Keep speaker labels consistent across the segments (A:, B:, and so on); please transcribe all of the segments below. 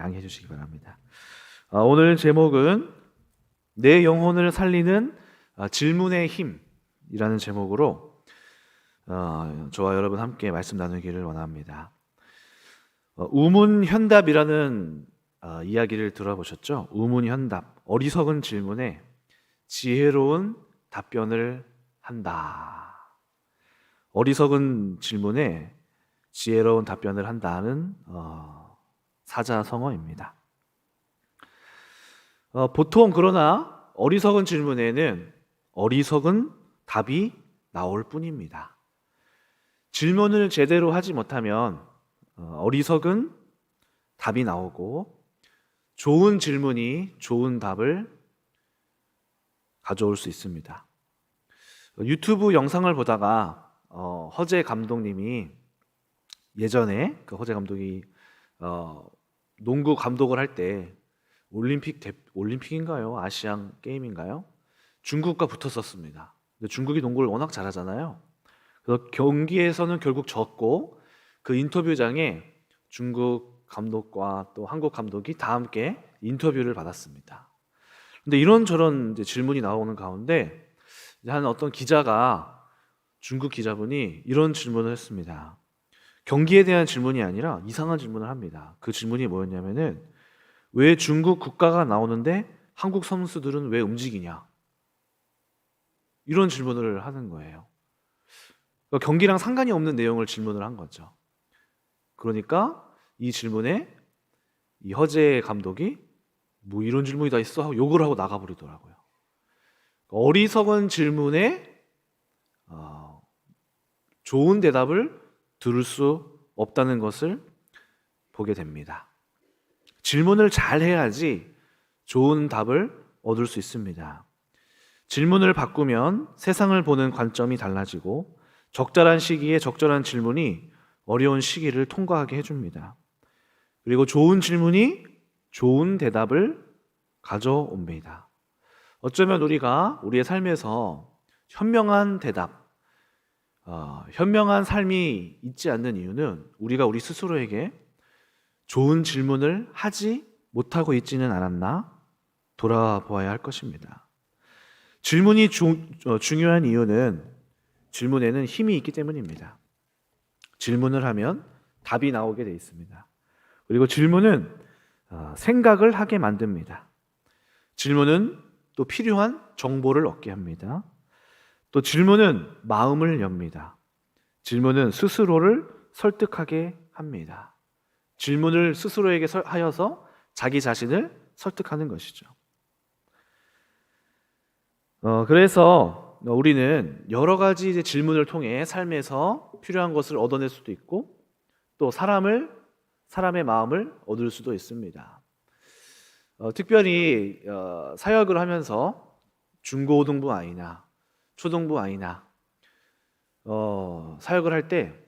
A: 양해해 주시기 바랍니다. 오늘 제목은 내 영혼을 살리는 질문의 힘이라는 제목으로 저와 여러분 함께 말씀 나누기를 원합니다. 우문현답이라는 이야기를 들어보셨죠? 우문현답, 어리석은 질문에 지혜로운 답변을 한다. 어리석은 질문에 지혜로운 답변을 한다는 사자성어입니다. 보통 그러나 어리석은 질문에는 어리석은 답이 나올 뿐입니다. 질문을 제대로 하지 못하면 어리석은 답이 나오고 좋은 질문이 좋은 답을 가져올 수 있습니다. 유튜브 영상을 보다가 허재 감독님이 예전에 그 허재 감독이 농구 감독을 할 때 올림픽인가요? 아시안 게임인가요? 중국과 붙었었습니다. 근데 중국이 농구를 워낙 잘하잖아요. 그래서 경기에서는 결국 졌고 그 인터뷰장에 중국 감독과 또 한국 감독이 다 함께 인터뷰를 받았습니다. 근데 이런저런 이제 질문이 나오는 가운데 한 어떤 기자가 중국 기자분이 이런 질문을 했습니다. 경기에 대한 질문이 아니라 이상한 질문을 합니다. 그 질문이 뭐였냐면은 왜 중국 국가가 나오는데 한국 선수들은 왜 움직이냐? 이런 질문을 하는 거예요. 그러니까 경기랑 상관이 없는 내용을 질문을 한 거죠. 그러니까 이 질문에 이 허재 감독이 뭐 이런 질문이 다 있어 하고 욕을 하고 나가버리더라고요. 어리석은 질문에 좋은 대답을 들을 수 없다는 것을 보게 됩니다. 질문을 잘 해야지 좋은 답을 얻을 수 있습니다. 질문을 바꾸면 세상을 보는 관점이 달라지고 적절한 시기에 적절한 질문이 어려운 시기를 통과하게 해줍니다. 그리고 좋은 질문이 좋은 대답을 가져옵니다. 어쩌면 우리가 우리의 삶에서 현명한 대답, 현명한 삶이 있지 않는 이유는 우리가 우리 스스로에게 좋은 질문을 하지 못하고 있지는 않았나 돌아보아야 할 것입니다. 질문이 중요한 이유는 질문에는 힘이 있기 때문입니다. 질문을 하면 답이 나오게 되어 있습니다. 그리고 질문은 생각을 하게 만듭니다. 질문은 또 필요한 정보를 얻게 합니다. 또 질문은 마음을 엽니다. 질문은 스스로를 설득하게 합니다. 질문을 스스로에게 하여서 자기 자신을 설득하는 것이죠. 그래서 우리는 여러 가지 이제 질문을 통해 삶에서 필요한 것을 얻어낼 수도 있고 또 사람의 마음을 얻을 수도 있습니다. 특별히 사역을 하면서 중고등부 아이나 초등부 아이나 사역을 할 때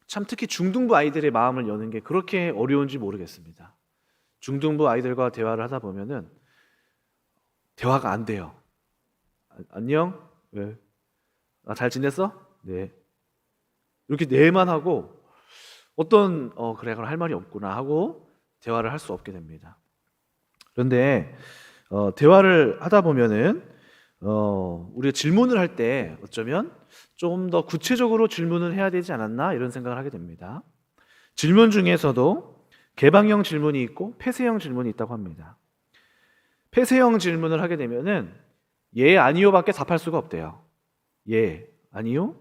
A: 참 특히 중등부 아이들의 마음을 여는 게 그렇게 어려운지 모르겠습니다. 중등부 아이들과 대화를 하다 보면은 대화가 안 돼요. 안녕? 왜? 잘 지냈어? 네. 이렇게 네만 하고 어떤 그래 그럼 할 말이 없구나 하고 대화를 할 수 없게 됩니다. 그런데 대화를 하다 보면은 우리가 질문을 할 때 어쩌면 좀 더 구체적으로 질문을 해야 되지 않았나 이런 생각을 하게 됩니다. 질문 중에서도 개방형 질문이 있고 폐쇄형 질문이 있다고 합니다. 폐쇄형 질문을 하게 되면은 예, 아니요밖에 답할 수가 없대요. 예, 아니요.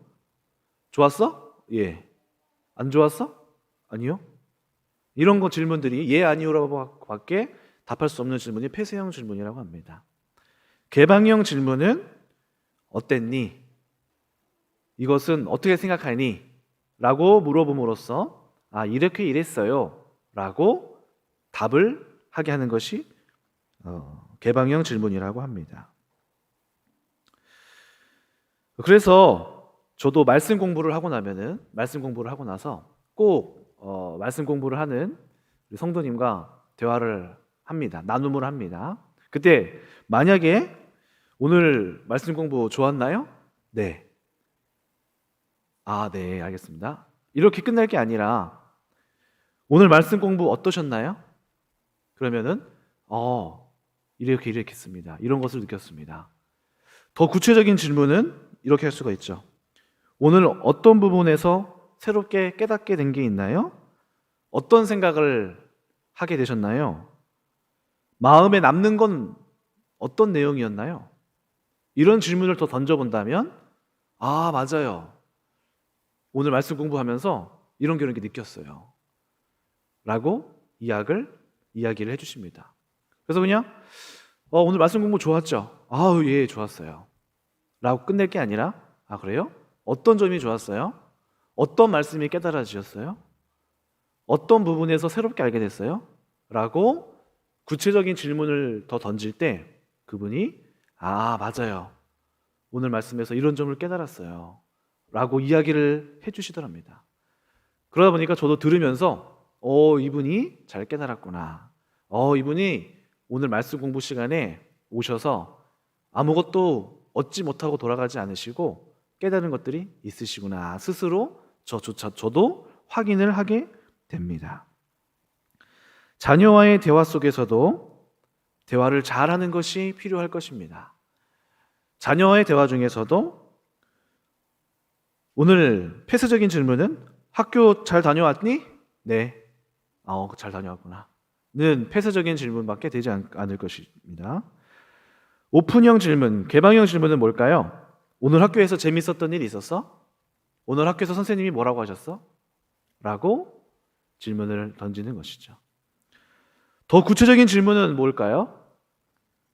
A: 좋았어? 예. 안 좋았어? 아니요. 이런 거 질문들이 예, 아니요라고밖에 답할 수 없는 질문이 폐쇄형 질문이라고 합니다. 개방형 질문은 어땠니? 이것은 어떻게 생각하니? 라고 물어봄으로써 이렇게 이랬어요 라고 답을 하게 하는 것이 개방형 질문이라고 합니다. 그래서 저도 말씀 공부를 하고 나서 꼭 말씀 공부를 하는 우리 성도님과 대화를 합니다. 나눔을 합니다. 그때 만약에 오늘 말씀 공부 좋았나요? 네. 네, 알겠습니다. 이렇게 끝날 게 아니라 오늘 말씀 공부 어떠셨나요? 그러면은 이렇게 했습니다. 이런 것을 느꼈습니다. 더 구체적인 질문은 이렇게 할 수가 있죠. 오늘 어떤 부분에서 새롭게 깨닫게 된 게 있나요? 어떤 생각을 하게 되셨나요? 마음에 남는 건 어떤 내용이었나요? 이런 질문을 더 던져본다면 맞아요. 오늘 말씀 공부하면서 이런 게 느꼈어요. 라고 이야기를 해주십니다. 그래서 그냥 오늘 말씀 공부 좋았죠? 예, 좋았어요. 라고 끝낼 게 아니라 그래요? 어떤 점이 좋았어요? 어떤 말씀이 깨달아지셨어요? 어떤 부분에서 새롭게 알게 됐어요? 라고 구체적인 질문을 더 던질 때 그분이 맞아요. 오늘 말씀에서 이런 점을 깨달았어요. 라고 이야기를 해주시더랍니다. 그러다 보니까 저도 들으면서 이분이 잘 깨달았구나. 이분이 오늘 말씀 공부 시간에 오셔서 아무것도 얻지 못하고 돌아가지 않으시고 깨달은 것들이 있으시구나. 스스로 저도 확인을 하게 됩니다. 자녀와의 대화 속에서도 대화를 잘하는 것이 필요할 것입니다. 자녀와의 대화 중에서도 오늘 폐쇄적인 질문은 학교 잘 다녀왔니? 네. 잘 다녀왔구나. 는 폐쇄적인 질문밖에 되지 않을 것입니다. 오픈형 질문, 개방형 질문은 뭘까요? 오늘 학교에서 재밌었던 일이 있었어? 오늘 학교에서 선생님이 뭐라고 하셨어? 라고 질문을 던지는 것이죠. 더 구체적인 질문은 뭘까요?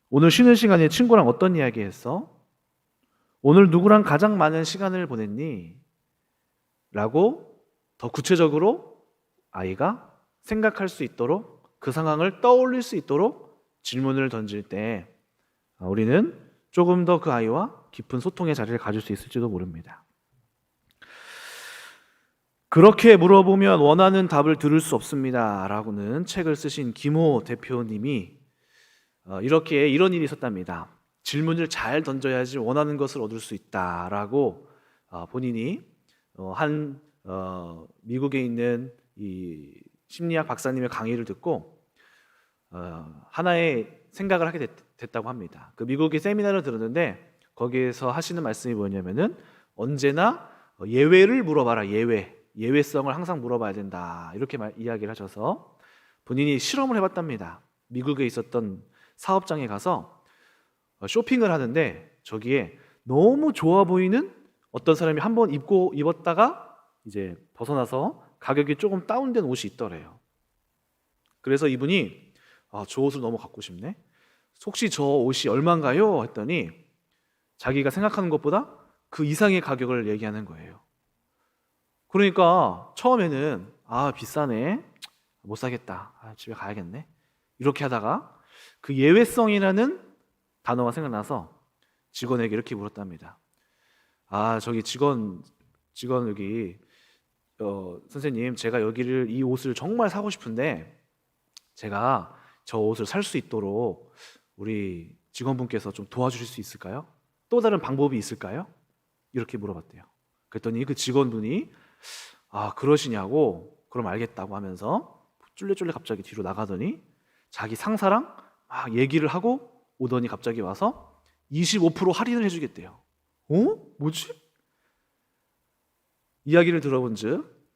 A: 오늘 쉬는 시간에 친구랑 어떤 이야기 했어? 오늘 누구랑 가장 많은 시간을 보냈니? 라고 더 구체적으로 아이가 생각할 수 있도록 그 상황을 떠올릴 수 있도록 질문을 던질 때 우리는 조금 더 그 아이와 깊은 소통의 자리를 가질 수 있을지도 모릅니다. 그렇게 물어보면 원하는 답을 들을 수 없습니다. 라고는 책을 쓰신 김호 대표님이 이런 일이 있었답니다. 질문을 잘 던져야지 원하는 것을 얻을 수 있다라고 본인이 미국에 있는 이 심리학 박사님의 강의를 듣고 하나의 생각을 하게 됐다고 합니다. 그 미국의 세미나를 들었는데 거기에서 하시는 말씀이 뭐냐면은 언제나 예외를 물어봐라. 예외성을 항상 물어봐야 된다. 이렇게 이야기를 하셔서 본인이 실험을 해봤답니다. 미국에 있었던 사업장에 가서 쇼핑을 하는데 저기에 너무 좋아 보이는 어떤 사람이 한번 입었다가 이제 벗어나서 가격이 조금 다운된 옷이 있더래요. 그래서 이분이 저 옷을 너무 갖고 싶네. 혹시 저 옷이 얼마인가요? 했더니 자기가 생각하는 것보다 그 이상의 가격을 얘기하는 거예요. 그러니까 처음에는 비싸네. 못 사겠다. 집에 가야겠네. 이렇게 하다가 그 예외성이라는 단어가 생각나서 직원에게 이렇게 물었답니다. 저기 직원 여기 선생님, 제가 이 옷을 정말 사고 싶은데 제가 저 옷을 살 수 있도록 우리 직원분께서 좀 도와주실 수 있을까요? 또 다른 방법이 있을까요? 이렇게 물어봤대요. 그랬더니 그 직원분이 그러시냐고, 그럼 알겠다고 하면서 쫄래쫄래 갑자기 뒤로 나가더니 자기 상사랑 막 얘기를 하고 오더니 갑자기 와서 25% 할인을 해주겠대요. 뭐지? 이야기를 들어본즉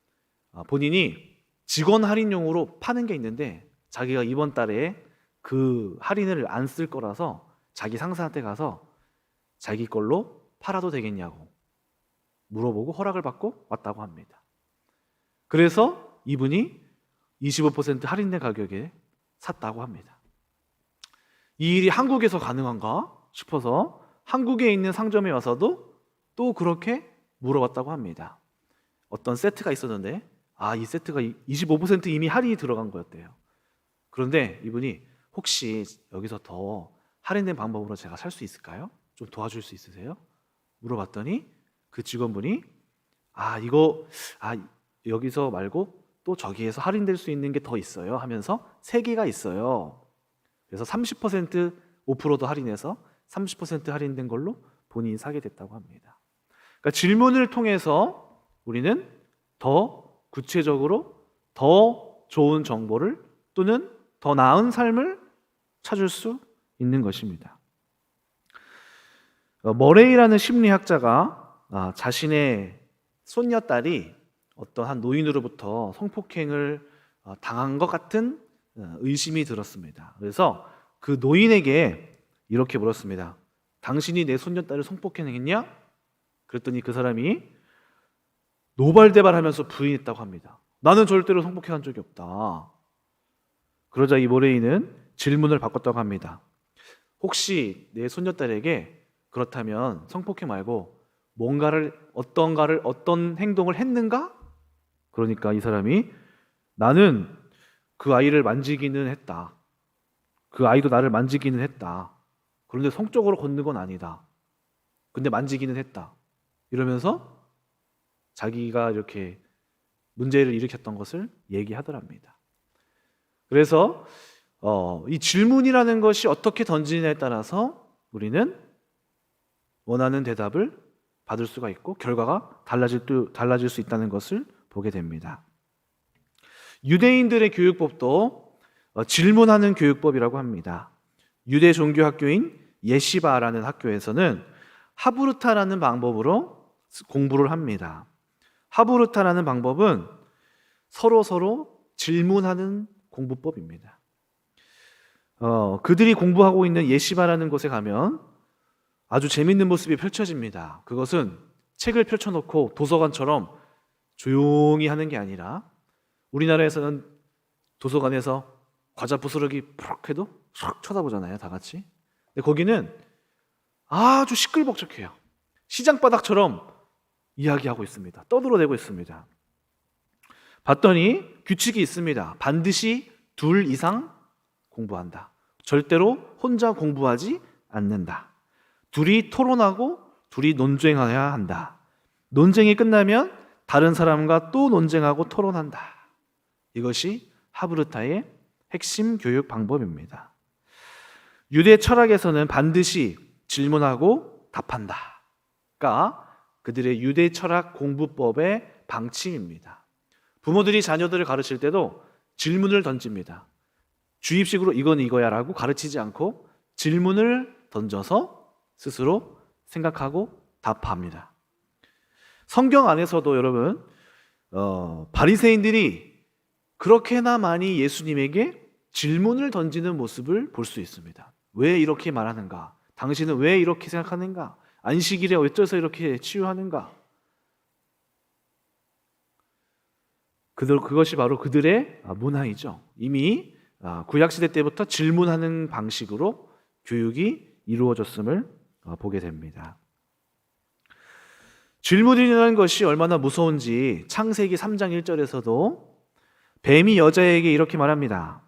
A: 본인이 직원 할인용으로 파는 게 있는데 자기가 이번 달에 그 할인을 안 쓸 거라서 자기 상사한테 가서 자기 걸로 팔아도 되겠냐고 물어보고 허락을 받고 왔다고 합니다. 그래서 이분이 25% 할인된 가격에 샀다고 합니다. 이 일이 한국에서 가능한가 싶어서 한국에 있는 상점에 와서도 또 그렇게 물어봤다고 합니다. 어떤 세트가 있었는데 이 세트가 25% 이미 할인이 들어간 거였대요. 그런데 이분이 혹시 여기서 더 할인된 방법으로 제가 살 수 있을까요? 좀 도와줄 수 있으세요? 물어봤더니 그 직원분이 여기서 말고 또 저기에서 할인될 수 있는 게 더 있어요 하면서 3개가 있어요. 그래서 30% 5%도 할인해서 30% 할인된 걸로 본인이 사게 됐다고 합니다. 그러니까 질문을 통해서 우리는 더 구체적으로 더 좋은 정보를 또는 더 나은 삶을 찾을 수 있는 것입니다. 머레이라는 심리학자가 자신의 손녀딸이 어떤 한 노인으로부터 성폭행을 당한 것 같은 의심이 들었습니다. 그래서 그 노인에게 이렇게 물었습니다. 당신이 내 손녀딸을 성폭행했냐? 그랬더니 그 사람이 노발대발하면서 부인했다고 합니다. 나는 절대로 성폭행한 적이 없다. 그러자 이 모레이는 질문을 바꿨다고 합니다. 혹시 내 손녀딸에게 그렇다면 성폭행 말고 어떤 행동을 했는가? 그러니까 이 사람이 나는 그 아이를 만지기는 했다. 그 아이도 나를 만지기는 했다. 그런데 성적으로 걷는 건 아니다. 근데 만지기는 했다. 이러면서 자기가 이렇게 문제를 일으켰던 것을 얘기하더랍니다. 그래서 이 질문이라는 것이 어떻게 던지느냐에 따라서 우리는 원하는 대답을 받을 수가 있고 결과가 달라질 수 있다는 것을 보게 됩니다. 유대인들의 교육법도 질문하는 교육법이라고 합니다. 유대 종교 학교인 예시바라는 학교에서는 하브르타라는 방법으로 공부를 합니다. 하브르타라는 방법은 서로 질문하는 공부법입니다. 그들이 공부하고 있는 예시바라는 곳에 가면 아주 재밌는 모습이 펼쳐집니다. 그것은 책을 펼쳐놓고 도서관처럼 조용히 하는 게 아니라 우리나라에서는 도서관에서 과자 부스러기 푹 해도 쏙 쳐다보잖아요, 다 같이. 근데 거기는 아주 시끌벅적해요. 시장바닥처럼 이야기하고 있습니다. 떠들어대고 있습니다. 봤더니 규칙이 있습니다. 반드시 2 이상 공부한다. 절대로 혼자 공부하지 않는다. 둘이 토론하고 둘이 논쟁해야 한다. 논쟁이 끝나면 다른 사람과 또 논쟁하고 토론한다. 이것이 하브르타의 핵심 교육 방법입니다. 유대 철학에서는 반드시 질문하고 답한다가 그들의 유대 철학 공부법의 방침입니다. 부모들이 자녀들을 가르칠 때도 질문을 던집니다. 주입식으로 이건 이거야 라고 가르치지 않고 질문을 던져서 스스로 생각하고 답합니다. 성경 안에서도 여러분 바리새인들이 그렇게나 많이 예수님에게 질문을 던지는 모습을 볼 수 있습니다. 왜 이렇게 말하는가? 당신은 왜 이렇게 생각하는가? 안식일에 어째서 이렇게 치유하는가? 그것이 바로 그들의 문화이죠. 이미 구약시대 때부터 질문하는 방식으로 교육이 이루어졌음을 보게 됩니다. 질문이라는 것이 얼마나 무서운지 창세기 3장 1절에서도 뱀이 여자에게 이렇게 말합니다.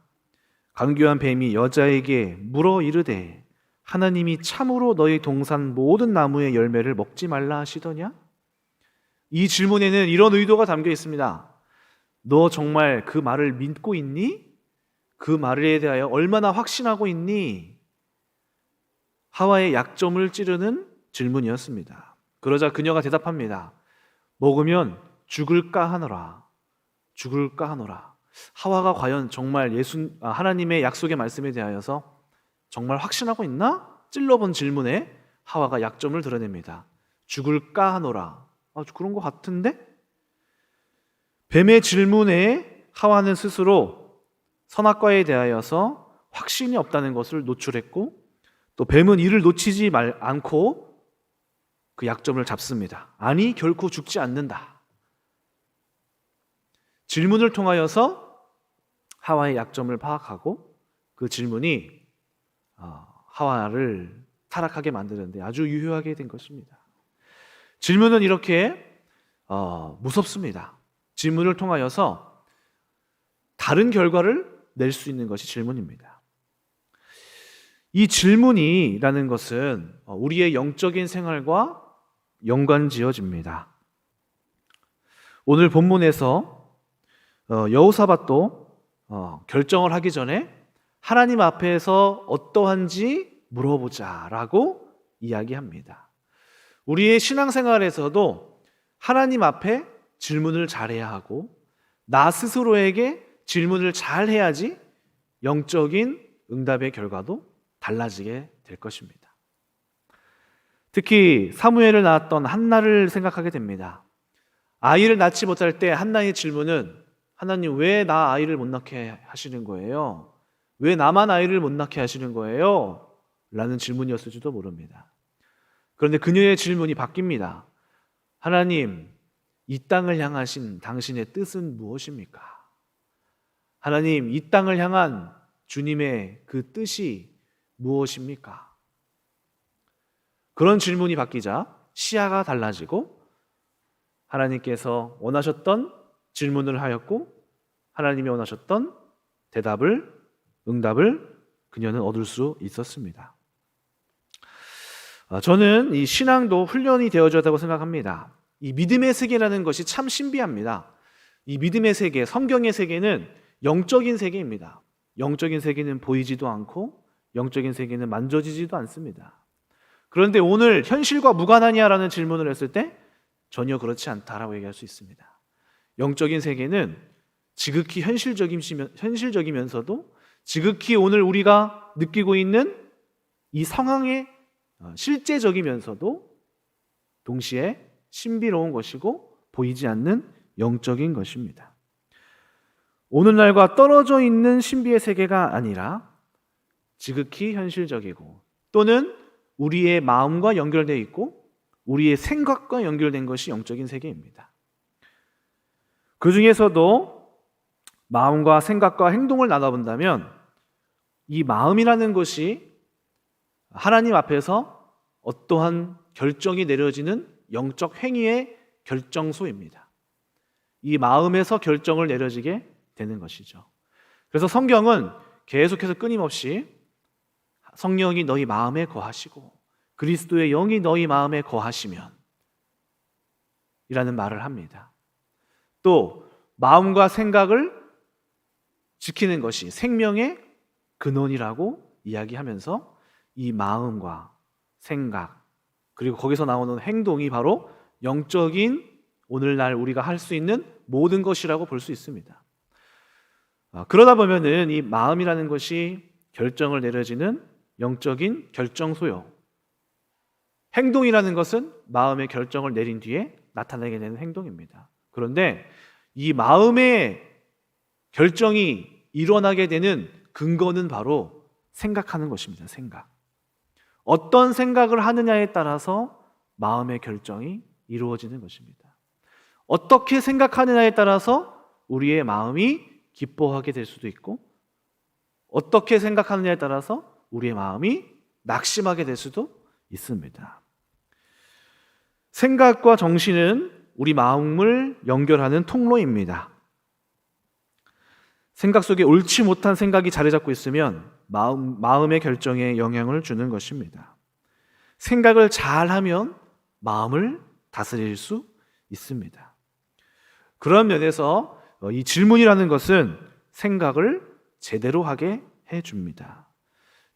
A: 강교한 뱀이 여자에게 물어 이르되 하나님이 참으로 너희 동산 모든 나무의 열매를 먹지 말라 하시더냐? 이 질문에는 이런 의도가 담겨 있습니다. 너 정말 그 말을 믿고 있니? 그 말에 대하여 얼마나 확신하고 있니? 하와의 약점을 찌르는 질문이었습니다. 그러자 그녀가 대답합니다. 먹으면 죽을까 하노라. 죽을까 하노라. 하와가 과연 정말 하나님의 약속의 말씀에 대하여서 정말 확신하고 있나? 찔러본 질문에 하와가 약점을 드러냅니다. 죽을까 하노라. 그런 것 같은데? 뱀의 질문에 하와는 스스로 선악과에 대하여서 확신이 없다는 것을 노출했고 또 뱀은 이를 놓치지 않고 그 약점을 잡습니다. 아니, 결코 죽지 않는다. 질문을 통하여서 하와의 약점을 파악하고 그 질문이 하와를 타락하게 만드는데 아주 유효하게 된 것입니다. 질문은 이렇게 무섭습니다. 질문을 통하여서 다른 결과를 낼 수 있는 것이 질문입니다. 이 질문이라는 것은 우리의 영적인 생활과 연관지어집니다. 오늘 본문에서 여호사밧도 결정을 하기 전에 하나님 앞에서 어떠한지 물어보자라고 이야기합니다. 우리의 신앙생활에서도 하나님 앞에 질문을 잘해야 하고 나 스스로에게 질문을 잘 해야지 영적인 응답의 결과도 달라지게 될 것입니다. 특히 사무엘을 낳았던 한나를 생각하게 됩니다. 아이를 낳지 못할 때 한나의 질문은 하나님 왜 나 아이를 못 낳게 하시는 거예요? 왜 나만 아이를 못 낳게 하시는 거예요? 라는 질문이었을지도 모릅니다. 그런데 그녀의 질문이 바뀝니다. 하나님, 이 땅을 향하신 당신의 뜻은 무엇입니까? 하나님, 이 땅을 향한 주님의 그 뜻이 무엇입니까? 그런 질문이 바뀌자 시야가 달라지고 하나님께서 원하셨던 질문을 하였고 하나님이 원하셨던 응답을 그녀는 얻을 수 있었습니다. 저는 이 신앙도 훈련이 되어져야 한다고 생각합니다. 이 믿음의 세계라는 것이 참 신비합니다. 이 믿음의 세계, 성경의 세계는 영적인 세계입니다. 영적인 세계는 보이지도 않고 영적인 세계는 만져지지도 않습니다. 그런데 오늘 현실과 무관하냐라는 질문을 했을 때 전혀 그렇지 않다라고 얘기할 수 있습니다. 영적인 세계는 지극히 현실적이면서도 지극히 오늘 우리가 느끼고 있는 이 상황에 실제적이면서도 동시에 신비로운 것이고 보이지 않는 영적인 것입니다. 오늘날과 떨어져 있는 신비의 세계가 아니라 지극히 현실적이고 또는 우리의 마음과 연결되어 있고 우리의 생각과 연결된 것이 영적인 세계입니다. 그 중에서도 마음과 생각과 행동을 나눠본다면 이 마음이라는 것이 하나님 앞에서 어떠한 결정이 내려지는 영적 행위의 결정소입니다. 이 마음에서 결정을 내려지게 되는 것이죠. 그래서 성경은 계속해서 끊임없이 성령이 너희 마음에 거하시고 그리스도의 영이 너희 마음에 거하시면 이라는 말을 합니다. 또 마음과 생각을 지키는 것이 생명의 근원이라고 이야기하면서 이 마음과 생각 그리고 거기서 나오는 행동이 바로 영적인 오늘날 우리가 할 수 있는 모든 것이라고 볼 수 있습니다. 그러다 보면은 이 마음이라는 것이 결정을 내려지는 영적인 결정소요. 행동이라는 것은 마음의 결정을 내린 뒤에 나타나게 되는 행동입니다. 그런데 이 마음의 결정이 일어나게 되는 근거는 바로 생각하는 것입니다. 생각. 어떤 생각을 하느냐에 따라서 마음의 결정이 이루어지는 것입니다. 어떻게 생각하느냐에 따라서 우리의 마음이 기뻐하게 될 수도 있고 어떻게 생각하느냐에 따라서 우리의 마음이 낙심하게 될 수도 있습니다. 생각과 정신은 우리 마음을 연결하는 통로입니다. 생각 속에 옳지 못한 생각이 자리 잡고 있으면 마음의 결정에 영향을 주는 것입니다. 생각을 잘하면 마음을 다스릴 수 있습니다. 그런 면에서 이 질문이라는 것은 생각을 제대로 하게 해줍니다.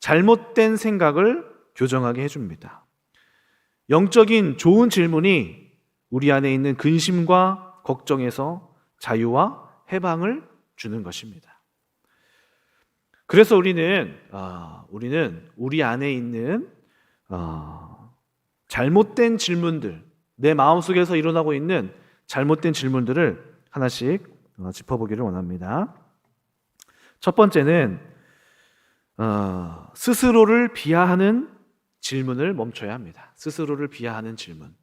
A: 잘못된 생각을 교정하게 해줍니다. 영적인 좋은 질문이 우리 안에 있는 근심과 걱정에서 자유와 해방을 주는 것입니다. 그래서 우리는 우리 안에 있는 잘못된 질문들, 내 마음속에서 일어나고 있는 잘못된 질문들을 하나씩 짚어보기를 원합니다. 첫 번째는 스스로를 비하하는 질문을 멈춰야 합니다. 스스로를 비하하는 질문.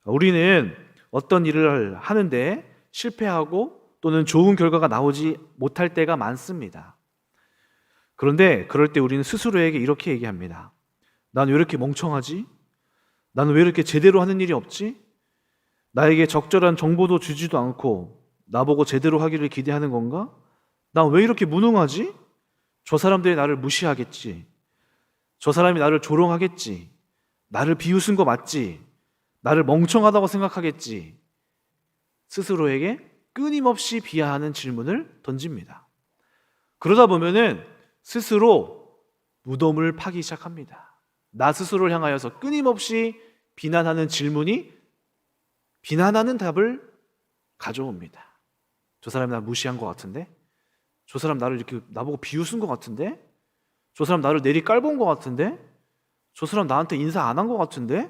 A: 우리는 어떤 일을 하는데 실패하고 또는 좋은 결과가 나오지 못할 때가 많습니다. 그런데 그럴 때 우리는 스스로에게 이렇게 얘기합니다. 난 왜 이렇게 멍청하지? 나는 왜 이렇게 제대로 하는 일이 없지? 나에게 적절한 정보도 주지도 않고 나보고 제대로 하기를 기대하는 건가? 난 왜 이렇게 무능하지? 저 사람들이 나를 무시하겠지. 저 사람이 나를 조롱하겠지. 나를 비웃은 거 맞지? 나를 멍청하다고 생각하겠지. 스스로에게 끊임없이 비하하는 질문을 던집니다. 그러다 보면은 스스로 무덤을 파기 시작합니다. 나 스스로를 향하여서 끊임없이 비난하는 질문이 비난하는 답을 가져옵니다. 저 사람이 나 무시한 것 같은데? 저 사람 나를 이렇게 나보고 비웃은 것 같은데? 저 사람 나를 내리 깔본 것 같은데? 저 사람 나한테 인사 안 한 것 같은데?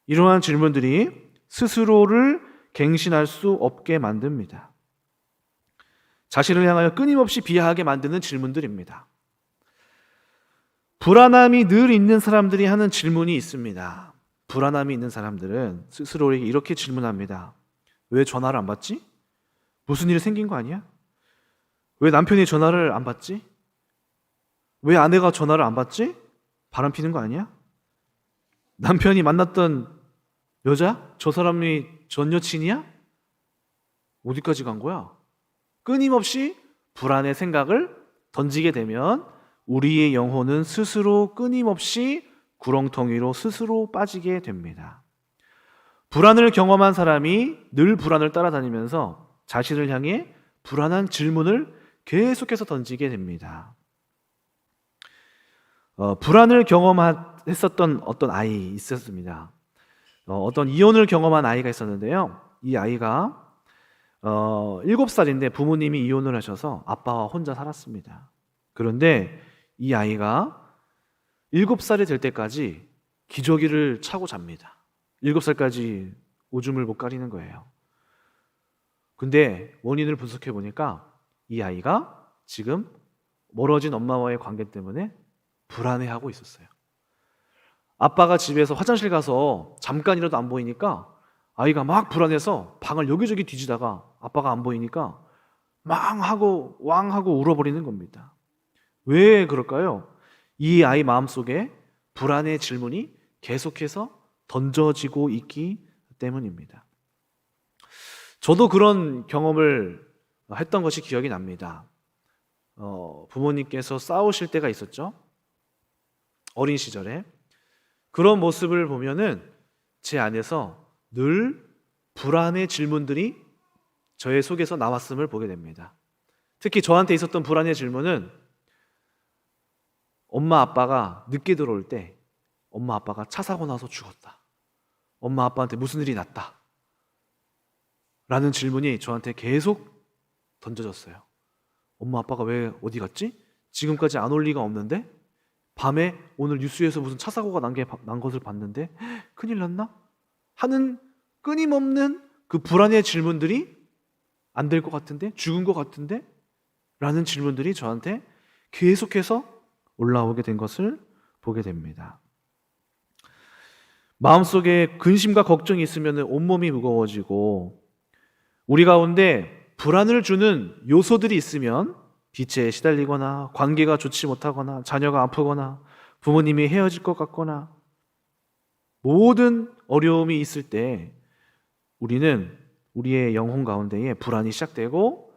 A: 이러한 질문들이 스스로를 갱신할 수 없게 만듭니다. 자신을 향하여 끊임없이 비하하게 만드는 질문들입니다. 불안함이 늘 있는 사람들이 하는 질문이 있습니다. 불안함이 있는 사람들은 스스로에게 이렇게 질문합니다. 왜 전화를 안 받지? 무슨 일 생긴 거 아니야? 왜 남편이 전화를 안 받지? 왜 아내가 전화를 안 받지? 바람 피는 거 아니야? 남편이 만났던 여자? 저 사람이 전 여친이야? 어디까지 간 거야? 끊임없이 불안의 생각을 던지게 되면 우리의 영혼은 스스로 끊임없이 구렁텅이로 스스로 빠지게 됩니다. 불안을 경험한 사람이 늘 불안을 따라다니면서 자신을 향해 불안한 질문을 계속해서 던지게 됩니다. 불안을 경험했었던 어떤 아이 있었습니다. 어떤 이혼을 경험한 아이가 있었는데요. 이 아이가 7살인데 부모님이 이혼을 하셔서 아빠와 혼자 살았습니다. 그런데 이 아이가 7살이 될 때까지 기저귀를 차고 잡니다. 7살까지 오줌을 못 가리는 거예요. 근데 원인을 분석해 보니까 이 아이가 지금 멀어진 엄마와의 관계 때문에 불안해하고 있었어요. 아빠가 집에서 화장실 가서 잠깐이라도 안 보이니까 아이가 막 불안해서 방을 여기저기 뒤지다가 아빠가 안 보이니까 왕 하고 울어버리는 겁니다. 왜 그럴까요? 이 아이 마음속에 불안의 질문이 계속해서 던져지고 있기 때문입니다. 저도 그런 경험을 했던 것이 기억이 납니다. 부모님께서 싸우실 때가 있었죠. 어린 시절에. 그런 모습을 보면은 제 안에서 늘 불안의 질문들이 저의 속에서 나왔음을 보게 됩니다. 특히 저한테 있었던 불안의 질문은 엄마 아빠가 늦게 들어올 때 엄마 아빠가 차 사고 나서 죽었다. 엄마 아빠한테 무슨 일이 났다. 라는 질문이 저한테 계속 던져졌어요. 엄마 아빠가 왜 어디 갔지? 지금까지 안 올 리가 없는데? 밤에 오늘 뉴스에서 무슨 차 사고가 난 것을 봤는데 큰일 났나? 하는 끊임없는 그 불안의 질문들이 안 될 것 같은데? 죽은 것 같은데? 라는 질문들이 저한테 계속해서 올라오게 된 것을 보게 됩니다. 마음속에 근심과 걱정이 있으면 온몸이 무거워지고 우리 가운데 불안을 주는 요소들이 있으면 빚에 시달리거나 관계가 좋지 못하거나 자녀가 아프거나 부모님이 헤어질 것 같거나 모든 어려움이 있을 때 우리는 우리의 영혼 가운데에 불안이 시작되고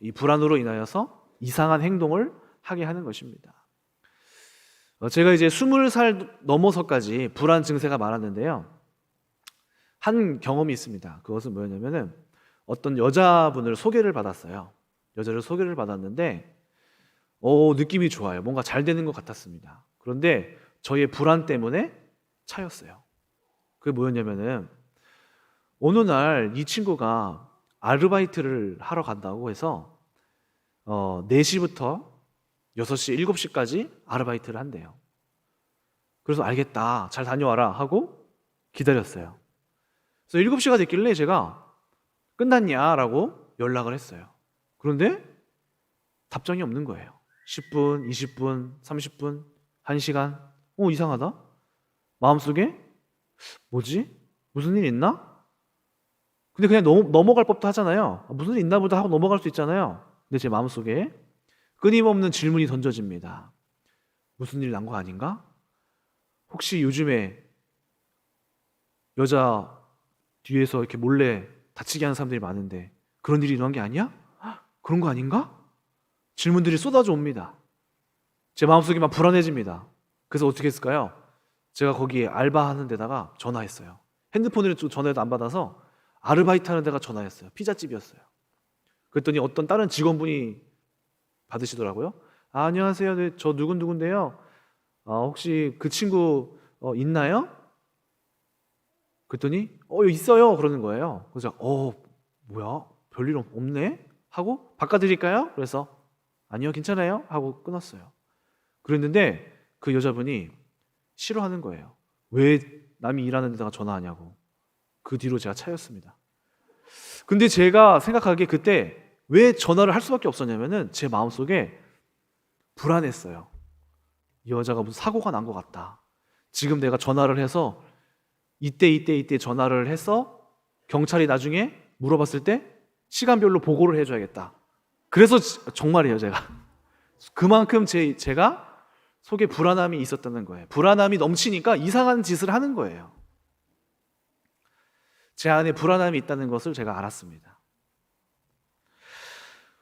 A: 이 불안으로 인하여서 이상한 행동을 하게 하는 것입니다. 제가 이제 20살 넘어서까지 불안 증세가 많았는데요. 한 경험이 있습니다. 그것은 뭐였냐면은 어떤 여자분을 소개를 받았어요. 여자를 소개를 받았는데 느낌이 좋아요. 뭔가 잘 되는 것 같았습니다. 그런데 저의 불안 때문에 차였어요. 그게 뭐였냐면은 어느 날 이 친구가 아르바이트를 하러 간다고 해서 4시부터 6시, 7시까지 아르바이트를 한대요. 그래서 알겠다, 잘 다녀와라 하고 기다렸어요. 그래서 7시가 됐길래 제가 끝났냐라고 연락을 했어요. 그런데 답장이 없는 거예요. 10분, 20분, 30분, 1시간. 이상하다. 마음속에 뭐지? 무슨 일 있나? 근데 그냥 넘어갈 법도 하잖아요. 무슨 일 있나 보다 하고 넘어갈 수 있잖아요. 근데 제 마음속에 끊임없는 질문이 던져집니다. 무슨 일 난 거 아닌가? 혹시 요즘에 여자 뒤에서 이렇게 몰래 다치게 하는 사람들이 많은데 그런 일이 일어난 게 아니야? 그런 거 아닌가? 질문들이 쏟아져 옵니다. 제 마음속이 막 불안해집니다. 그래서 어떻게 했을까요? 제가 거기에 알바하는 데다가 전화했어요. 핸드폰으로 전화해도 안 받아서 아르바이트 하는 데가 전화했어요. 피자집이었어요. 그랬더니 어떤 다른 직원분이 받으시더라고요. 안녕하세요. 네, 저 누군데요. 혹시 그 친구 있나요? 그랬더니 있어요. 그러는 거예요. 그래서 뭐야? 별일 없네? 하고 바꿔드릴까요? 그래서 아니요, 괜찮아요 하고 끊었어요. 그랬는데 그 여자분이 싫어하는 거예요. 왜 남이 일하는 데다가 전화하냐고. 그 뒤로 제가 차였습니다. 근데 제가 생각하기에 그때 왜 전화를 할 수밖에 없었냐면은 제 마음속에 불안했어요. 이 여자가 무슨 사고가 난 것 같다. 지금 내가 전화를 해서 이때 전화를 해서 경찰이 나중에 물어봤을 때 시간별로 보고를 해줘야겠다. 그래서 정말이에요, 제가. 그만큼 제가 속에 불안함이 있었다는 거예요. 불안함이 넘치니까 이상한 짓을 하는 거예요. 제 안에 불안함이 있다는 것을 제가 알았습니다.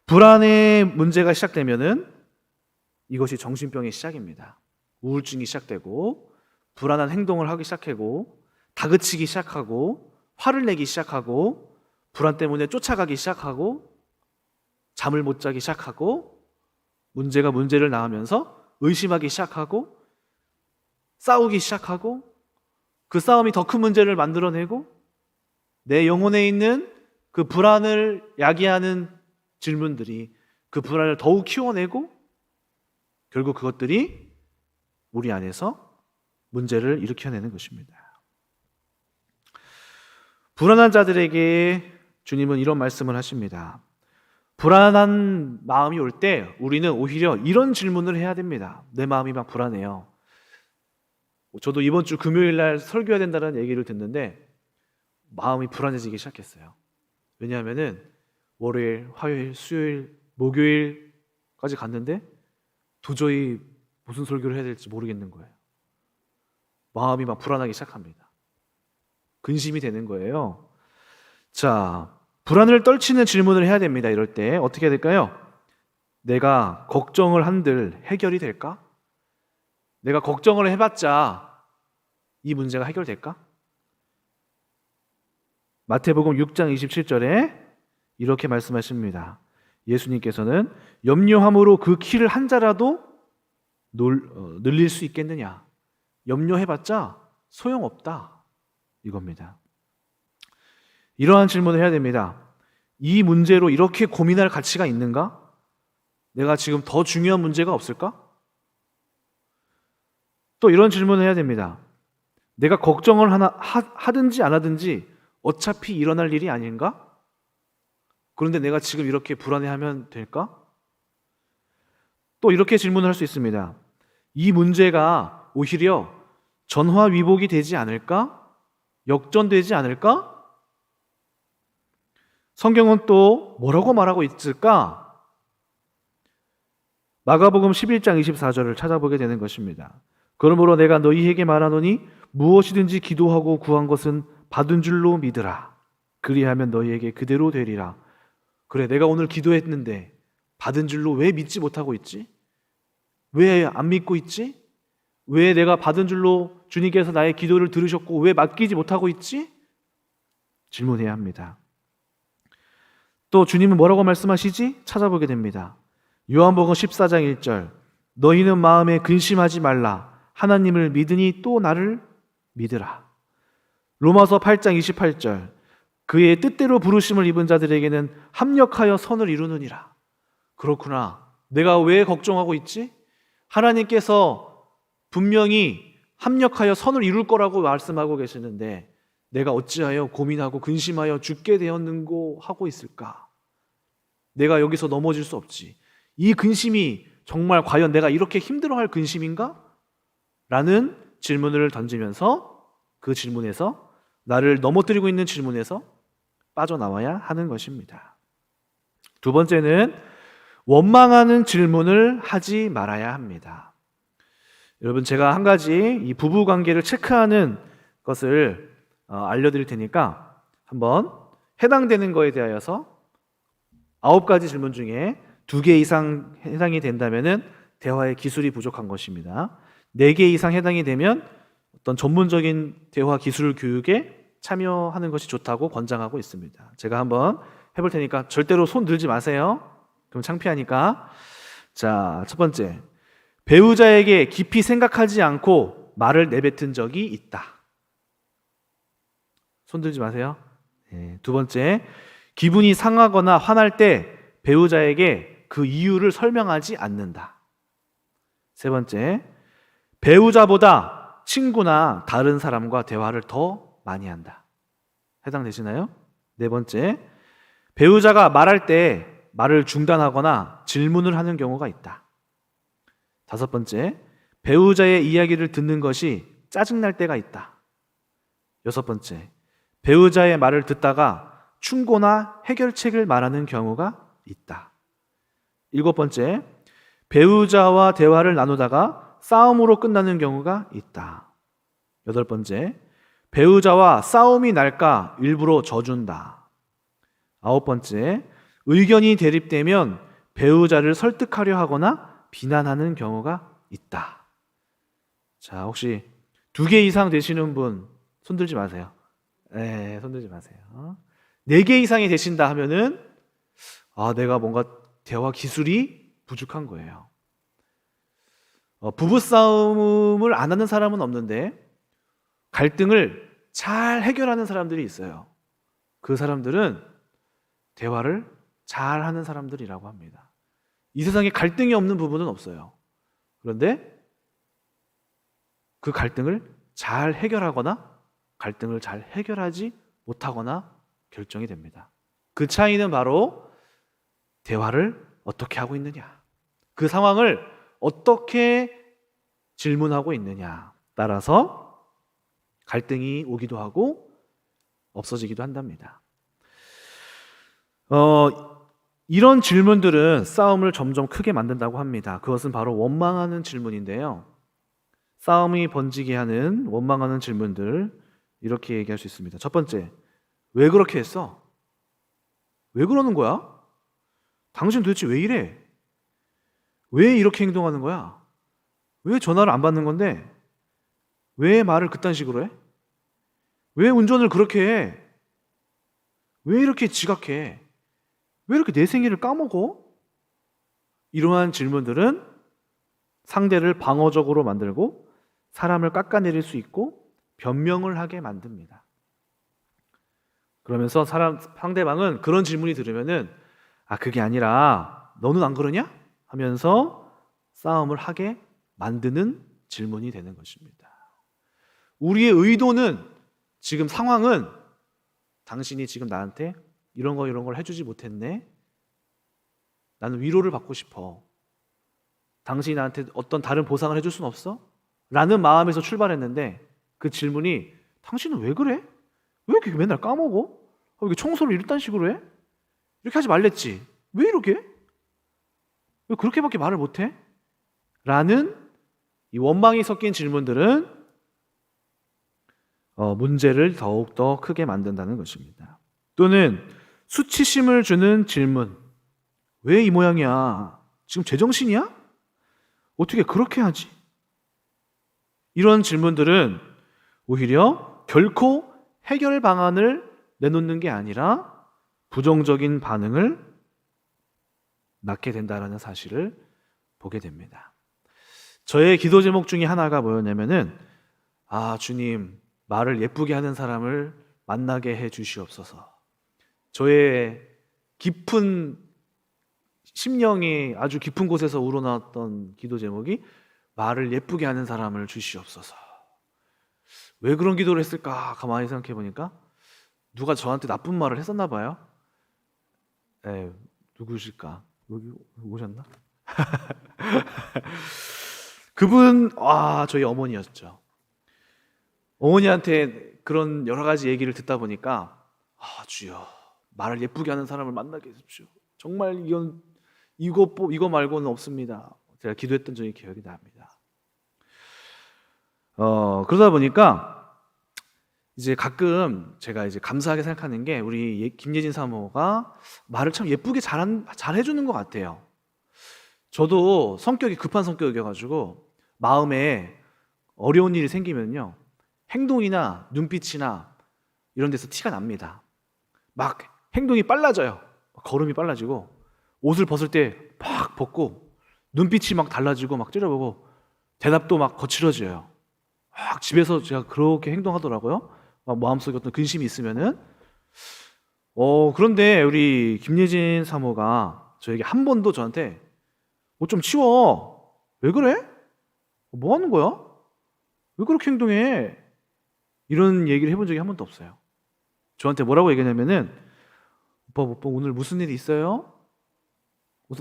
A: 불안의 문제가 시작되면은 이것이 정신병의 시작입니다. 우울증이 시작되고 불안한 행동을 하기 시작하고 다그치기 시작하고 화를 내기 시작하고 불안 때문에 쫓아가기 시작하고 잠을 못 자기 시작하고 문제가 문제를 낳으면서 의심하기 시작하고 싸우기 시작하고 그 싸움이 더 큰 문제를 만들어내고 내 영혼에 있는 그 불안을 야기하는 질문들이 그 불안을 더욱 키워내고 결국 그것들이 우리 안에서 문제를 일으켜내는 것입니다. 불안한 자들에게 주님은 이런 말씀을 하십니다. 불안한 마음이 올 때 우리는 오히려 이런 질문을 해야 됩니다. 내 마음이 막 불안해요. 저도 이번 주 금요일 날 설교해야 된다는 얘기를 듣는데 마음이 불안해지기 시작했어요. 왜냐하면은 월요일, 화요일, 수요일, 목요일까지 갔는데 도저히 무슨 설교를 해야 될지 모르겠는 거예요. 마음이 막 불안하기 시작합니다. 근심이 되는 거예요. 자, 불안을 떨치는 질문을 해야 됩니다. 이럴 때 어떻게 해야 될까요? 내가 걱정을 한들 해결이 될까? 내가 걱정을 해봤자 이 문제가 해결될까? 마태복음 6장 27절에 이렇게 말씀하십니다. 예수님께서는 염려함으로 그 키를 한 자라도 늘릴 수 있겠느냐? 염려해봤자 소용없다. 이겁니다. 이러한 질문을 해야 됩니다. 이 문제로 이렇게 고민할 가치가 있는가? 내가 지금 더 중요한 문제가 없을까? 또 이런 질문을 해야 됩니다. 내가 걱정을 하든지 안 하든지 어차피 일어날 일이 아닌가? 그런데 내가 지금 이렇게 불안해하면 될까? 또 이렇게 질문을 할 수 있습니다. 이 문제가 오히려 전화위복이 되지 않을까? 역전되지 않을까? 성경은 또 뭐라고 말하고 있을까? 마가복음 11장 24절을 찾아보게 되는 것입니다. 그러므로 내가 너희에게 말하노니 무엇이든지 기도하고 구한 것은 받은 줄로 믿으라. 그리하면 너희에게 그대로 되리라. 그래, 내가 오늘 기도했는데 받은 줄로 왜 믿지 못하고 있지? 왜 안 믿고 있지? 왜 내가 받은 줄로 주님께서 나의 기도를 들으셨고 왜 맡기지 못하고 있지? 질문해야 합니다. 또 주님은 뭐라고 말씀하시지? 찾아보게 됩니다. 요한복음 14장 1절 너희는 마음에 근심하지 말라. 하나님을 믿으니 또 나를 믿으라. 로마서 8장 28절 그의 뜻대로 부르심을 입은 자들에게는 합력하여 선을 이루느니라. 그렇구나. 내가 왜 걱정하고 있지? 하나님께서 분명히 합력하여 선을 이룰 거라고 말씀하고 계시는데 내가 어찌하여 고민하고 근심하여 죽게 되었는고 하고 있을까? 내가 여기서 넘어질 수 없지. 이 근심이 정말 과연 내가 이렇게 힘들어할 근심인가? 라는 질문을 던지면서 그 질문에서 나를 넘어뜨리고 있는 질문에서 빠져나와야 하는 것입니다. 두 번째는 원망하는 질문을 하지 말아야 합니다. 여러분, 제가 한 가지 이 부부 관계를 체크하는 것을 알려드릴 테니까 한번 해당되는 거에 대하여서 9가지 질문 중에 2개 이상 해당이 된다면 대화의 기술이 부족한 것입니다. 4개 이상 해당이 되면 어떤 전문적인 대화 기술 교육에 참여하는 것이 좋다고 권장하고 있습니다. 제가 한번 해볼 테니까 절대로 손 들지 마세요. 그럼 창피하니까. 자, 첫 번째. 배우자에게 깊이 생각하지 않고 말을 내뱉은 적이 있다. 손 들지 마세요. 네. 두 번째. 기분이 상하거나 화날 때 배우자에게 그 이유를 설명하지 않는다. 세 번째, 배우자보다 친구나 다른 사람과 대화를 더 많이 한다. 해당되시나요? 네 번째, 배우자가 말할 때 말을 중단하거나 질문을 하는 경우가 있다. 다섯 번째, 배우자의 이야기를 듣는 것이 짜증날 때가 있다. 여섯 번째, 배우자의 말을 듣다가 충고나 해결책을 말하는 경우가 있다. 일곱 번째, 배우자와 대화를 나누다가 싸움으로 끝나는 경우가 있다. 여덟 번째, 배우자와 싸움이 날까 일부러 져준다. 아홉 번째, 의견이 대립되면 배우자를 설득하려 하거나 비난하는 경우가 있다. 자, 혹시 2개 이상 되시는 분 손들지 마세요. 네, 손들지 마세요. 4개 이상이 되신다 하면은 내가 뭔가 대화 기술이 부족한 거예요. 부부싸움을 안 하는 사람은 없는데 갈등을 잘 해결하는 사람들이 있어요. 그 사람들은 대화를 잘 하는 사람들이라고 합니다. 이 세상에 갈등이 없는 부부는 없어요. 그런데 그 갈등을 잘 해결하거나 갈등을 잘 해결하지 못하거나 결정이 됩니다. 그 차이는 바로 대화를 어떻게 하고 있느냐, 그 상황을 어떻게 질문하고 있느냐 따라서 갈등이 오기도 하고 없어지기도 한답니다. 이런 질문들은 싸움을 점점 크게 만든다고 합니다. 그것은 바로 원망하는 질문인데요. 싸움이 번지게 하는 원망하는 질문들, 이렇게 얘기할 수 있습니다. 첫 번째, 왜 그렇게 했어? 왜 그러는 거야? 당신 도대체 왜 이래? 왜 이렇게 행동하는 거야? 왜 전화를 안 받는 건데? 왜 말을 그딴 식으로 해? 왜 운전을 그렇게 해? 왜 이렇게 지각해? 왜 이렇게 내 생일을 까먹어? 이러한 질문들은 상대를 방어적으로 만들고 사람을 깎아내릴 수 있고 변명을 하게 만듭니다. 그러면서 상대방은 그런 질문이 들으면은 그게 아니라 너는 안 그러냐? 하면서 싸움을 하게 만드는 질문이 되는 것입니다. 우리의 의도는, 지금 상황은 당신이 지금 나한테 이런 걸 해주지 못했네. 나는 위로를 받고 싶어. 당신이 나한테 어떤 다른 보상을 해줄 수는 없어? 라는 마음에서 출발했는데 그 질문이 당신은 왜 그래? 왜 이렇게 맨날 까먹어? 왜 청소를 이딴 식으로 해? 이렇게 하지 말랬지. 왜 이렇게? 왜 그렇게밖에 말을 못해? 라는 이 원망이 섞인 질문들은 문제를 더욱더 크게 만든다는 것입니다. 또는 수치심을 주는 질문. 왜 이 모양이야? 지금 제정신이야? 어떻게 그렇게 하지? 이런 질문들은 오히려 결코 해결 방안을 내놓는 게 아니라 부정적인 반응을 낳게 된다는 사실을 보게 됩니다. 저의 기도 제목 중에 하나가 뭐였냐면은 주님, 말을 예쁘게 하는 사람을 만나게 해 주시옵소서. 저의 깊은 심령이 아주 깊은 곳에서 우러나왔던 기도 제목이 말을 예쁘게 하는 사람을 주시옵소서. 왜 그런 기도를 했을까? 가만히 생각해 보니까 누가 저한테 나쁜 말을 했었나 봐요. 누구실까? 여기 오셨나? 그분 저희 어머니였죠. 어머니한테 그런 여러 가지 얘기를 듣다 보니까 주여, 말을 예쁘게 하는 사람을 만나게 해주십시오. 정말 이거 말고는 없습니다. 제가 기도했던 적이 기억이 납니다. 그러다 보니까 이제 가끔 제가 이제 감사하게 생각하는 게 우리 김예진 사모가 말을 참 예쁘게 잘 해주는 것 같아요. 저도 성격이 급한 성격이어가지고 마음에 어려운 일이 생기면요, 행동이나 눈빛이나 이런 데서 티가 납니다. 막 행동이 빨라져요. 걸음이 빨라지고 옷을 벗을 때 막 벗고 눈빛이 막 달라지고 막 찌려보고 대답도 막 거칠어져요. 막 집에서 제가 그렇게 행동하더라고요. 막 마음속에 어떤 근심이 있으면은 그런데 우리 김예진 사모가 저에게 한 번도 저한테 옷 좀 치워. 왜 그래? 뭐 하는 거야? 왜 그렇게 행동해? 이런 얘기를 해본 적이 한 번도 없어요. 저한테 뭐라고 얘기하냐면은 오빠 오늘 무슨 일 있어요?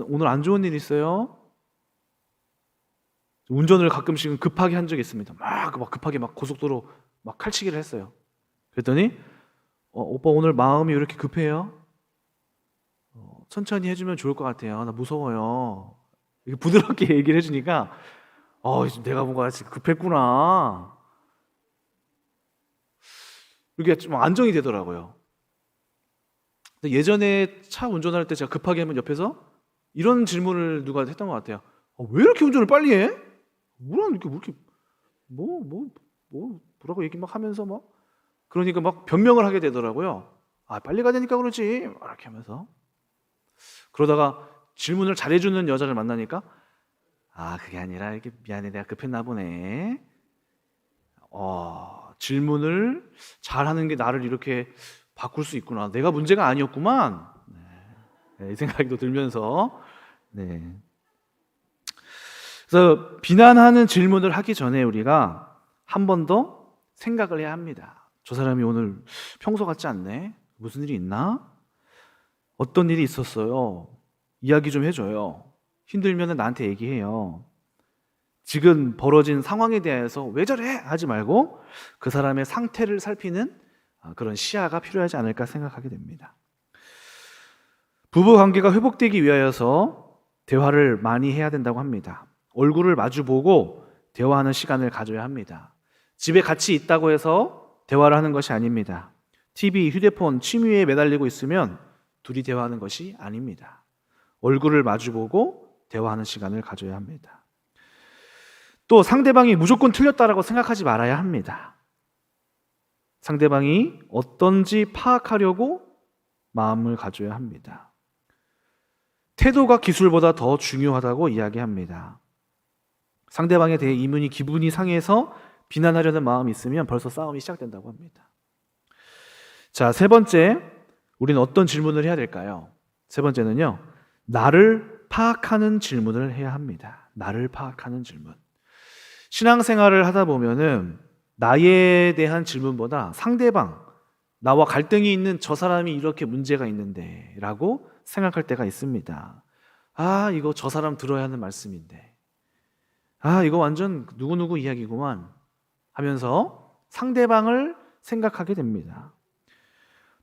A: 오늘 안 좋은 일 있어요? 운전을 가끔씩은 급하게 한 적이 있습니다. 막 급하게 막 고속도로 막 칼치기를 했어요. 그랬더니 오빠 오늘 마음이 왜 이렇게 급해요? 천천히 해주면 좋을 것 같아요. 나 무서워요. 이렇게 부드럽게 얘기를 해주니까 내가 뭔가 지금 급했구나. 이게 좀 안정이 되더라고요. 근데 예전에 차 운전할 때 제가 급하게 하면 옆에서 이런 질문을 누가 했던 것 같아요. 왜 이렇게 운전을 빨리 해? 이렇게 뭐라고 얘기 막 하면서 막 그러니까 막 변명을 하게 되더라고요. 빨리 가야 되니까 그러지. 이렇게 하면서 그러다가 질문을 잘해주는 여자를 만나니까 그게 아니라 이게 미안해 내가 급했나 보네. 질문을 잘하는 게 나를 이렇게 바꿀 수 있구나. 내가 문제가 아니었구만. 이 생각이 또 들면서 그래서 비난하는 질문을 하기 전에 우리가 한 번 더 생각을 해야 합니다. 저 사람이 오늘 평소 같지 않네. 무슨 일이 있나? 어떤 일이 있었어요? 이야기 좀 해줘요. 힘들면 나한테 얘기해요. 지금 벌어진 상황에 대해서 왜 저래? 하지 말고 그 사람의 상태를 살피는 그런 시야가 필요하지 않을까 생각하게 됩니다. 부부 관계가 회복되기 위하여서 대화를 많이 해야 된다고 합니다. 얼굴을 마주보고 대화하는 시간을 가져야 합니다. 집에 같이 있다고 해서 대화를 하는 것이 아닙니다. TV, 휴대폰, 취미에 매달리고 있으면 둘이 대화하는 것이 아닙니다. 얼굴을 마주보고 대화하는 시간을 가져야 합니다. 또 상대방이 무조건 틀렸다라고 생각하지 말아야 합니다. 상대방이 어떤지 파악하려고 마음을 가져야 합니다. 태도가 기술보다 더 중요하다고 이야기합니다. 상대방에 대해 기분이 상해서 비난하려는 마음이 있으면 벌써 싸움이 시작된다고 합니다. 자, 세 번째, 우리는 어떤 질문을 해야 될까요? 세 번째는요, 나를 파악하는 질문을 해야 합니다. 나를 파악하는 질문. 신앙생활을 하다 보면은 나에 대한 질문보다 상대방, 나와 갈등이 있는 저 사람이 이렇게 문제가 있는데 라고 생각할 때가 있습니다. 이거 저 사람 들어야 하는 말씀인데 이거 완전 누구누구 이야기구만 하면서 상대방을 생각하게 됩니다.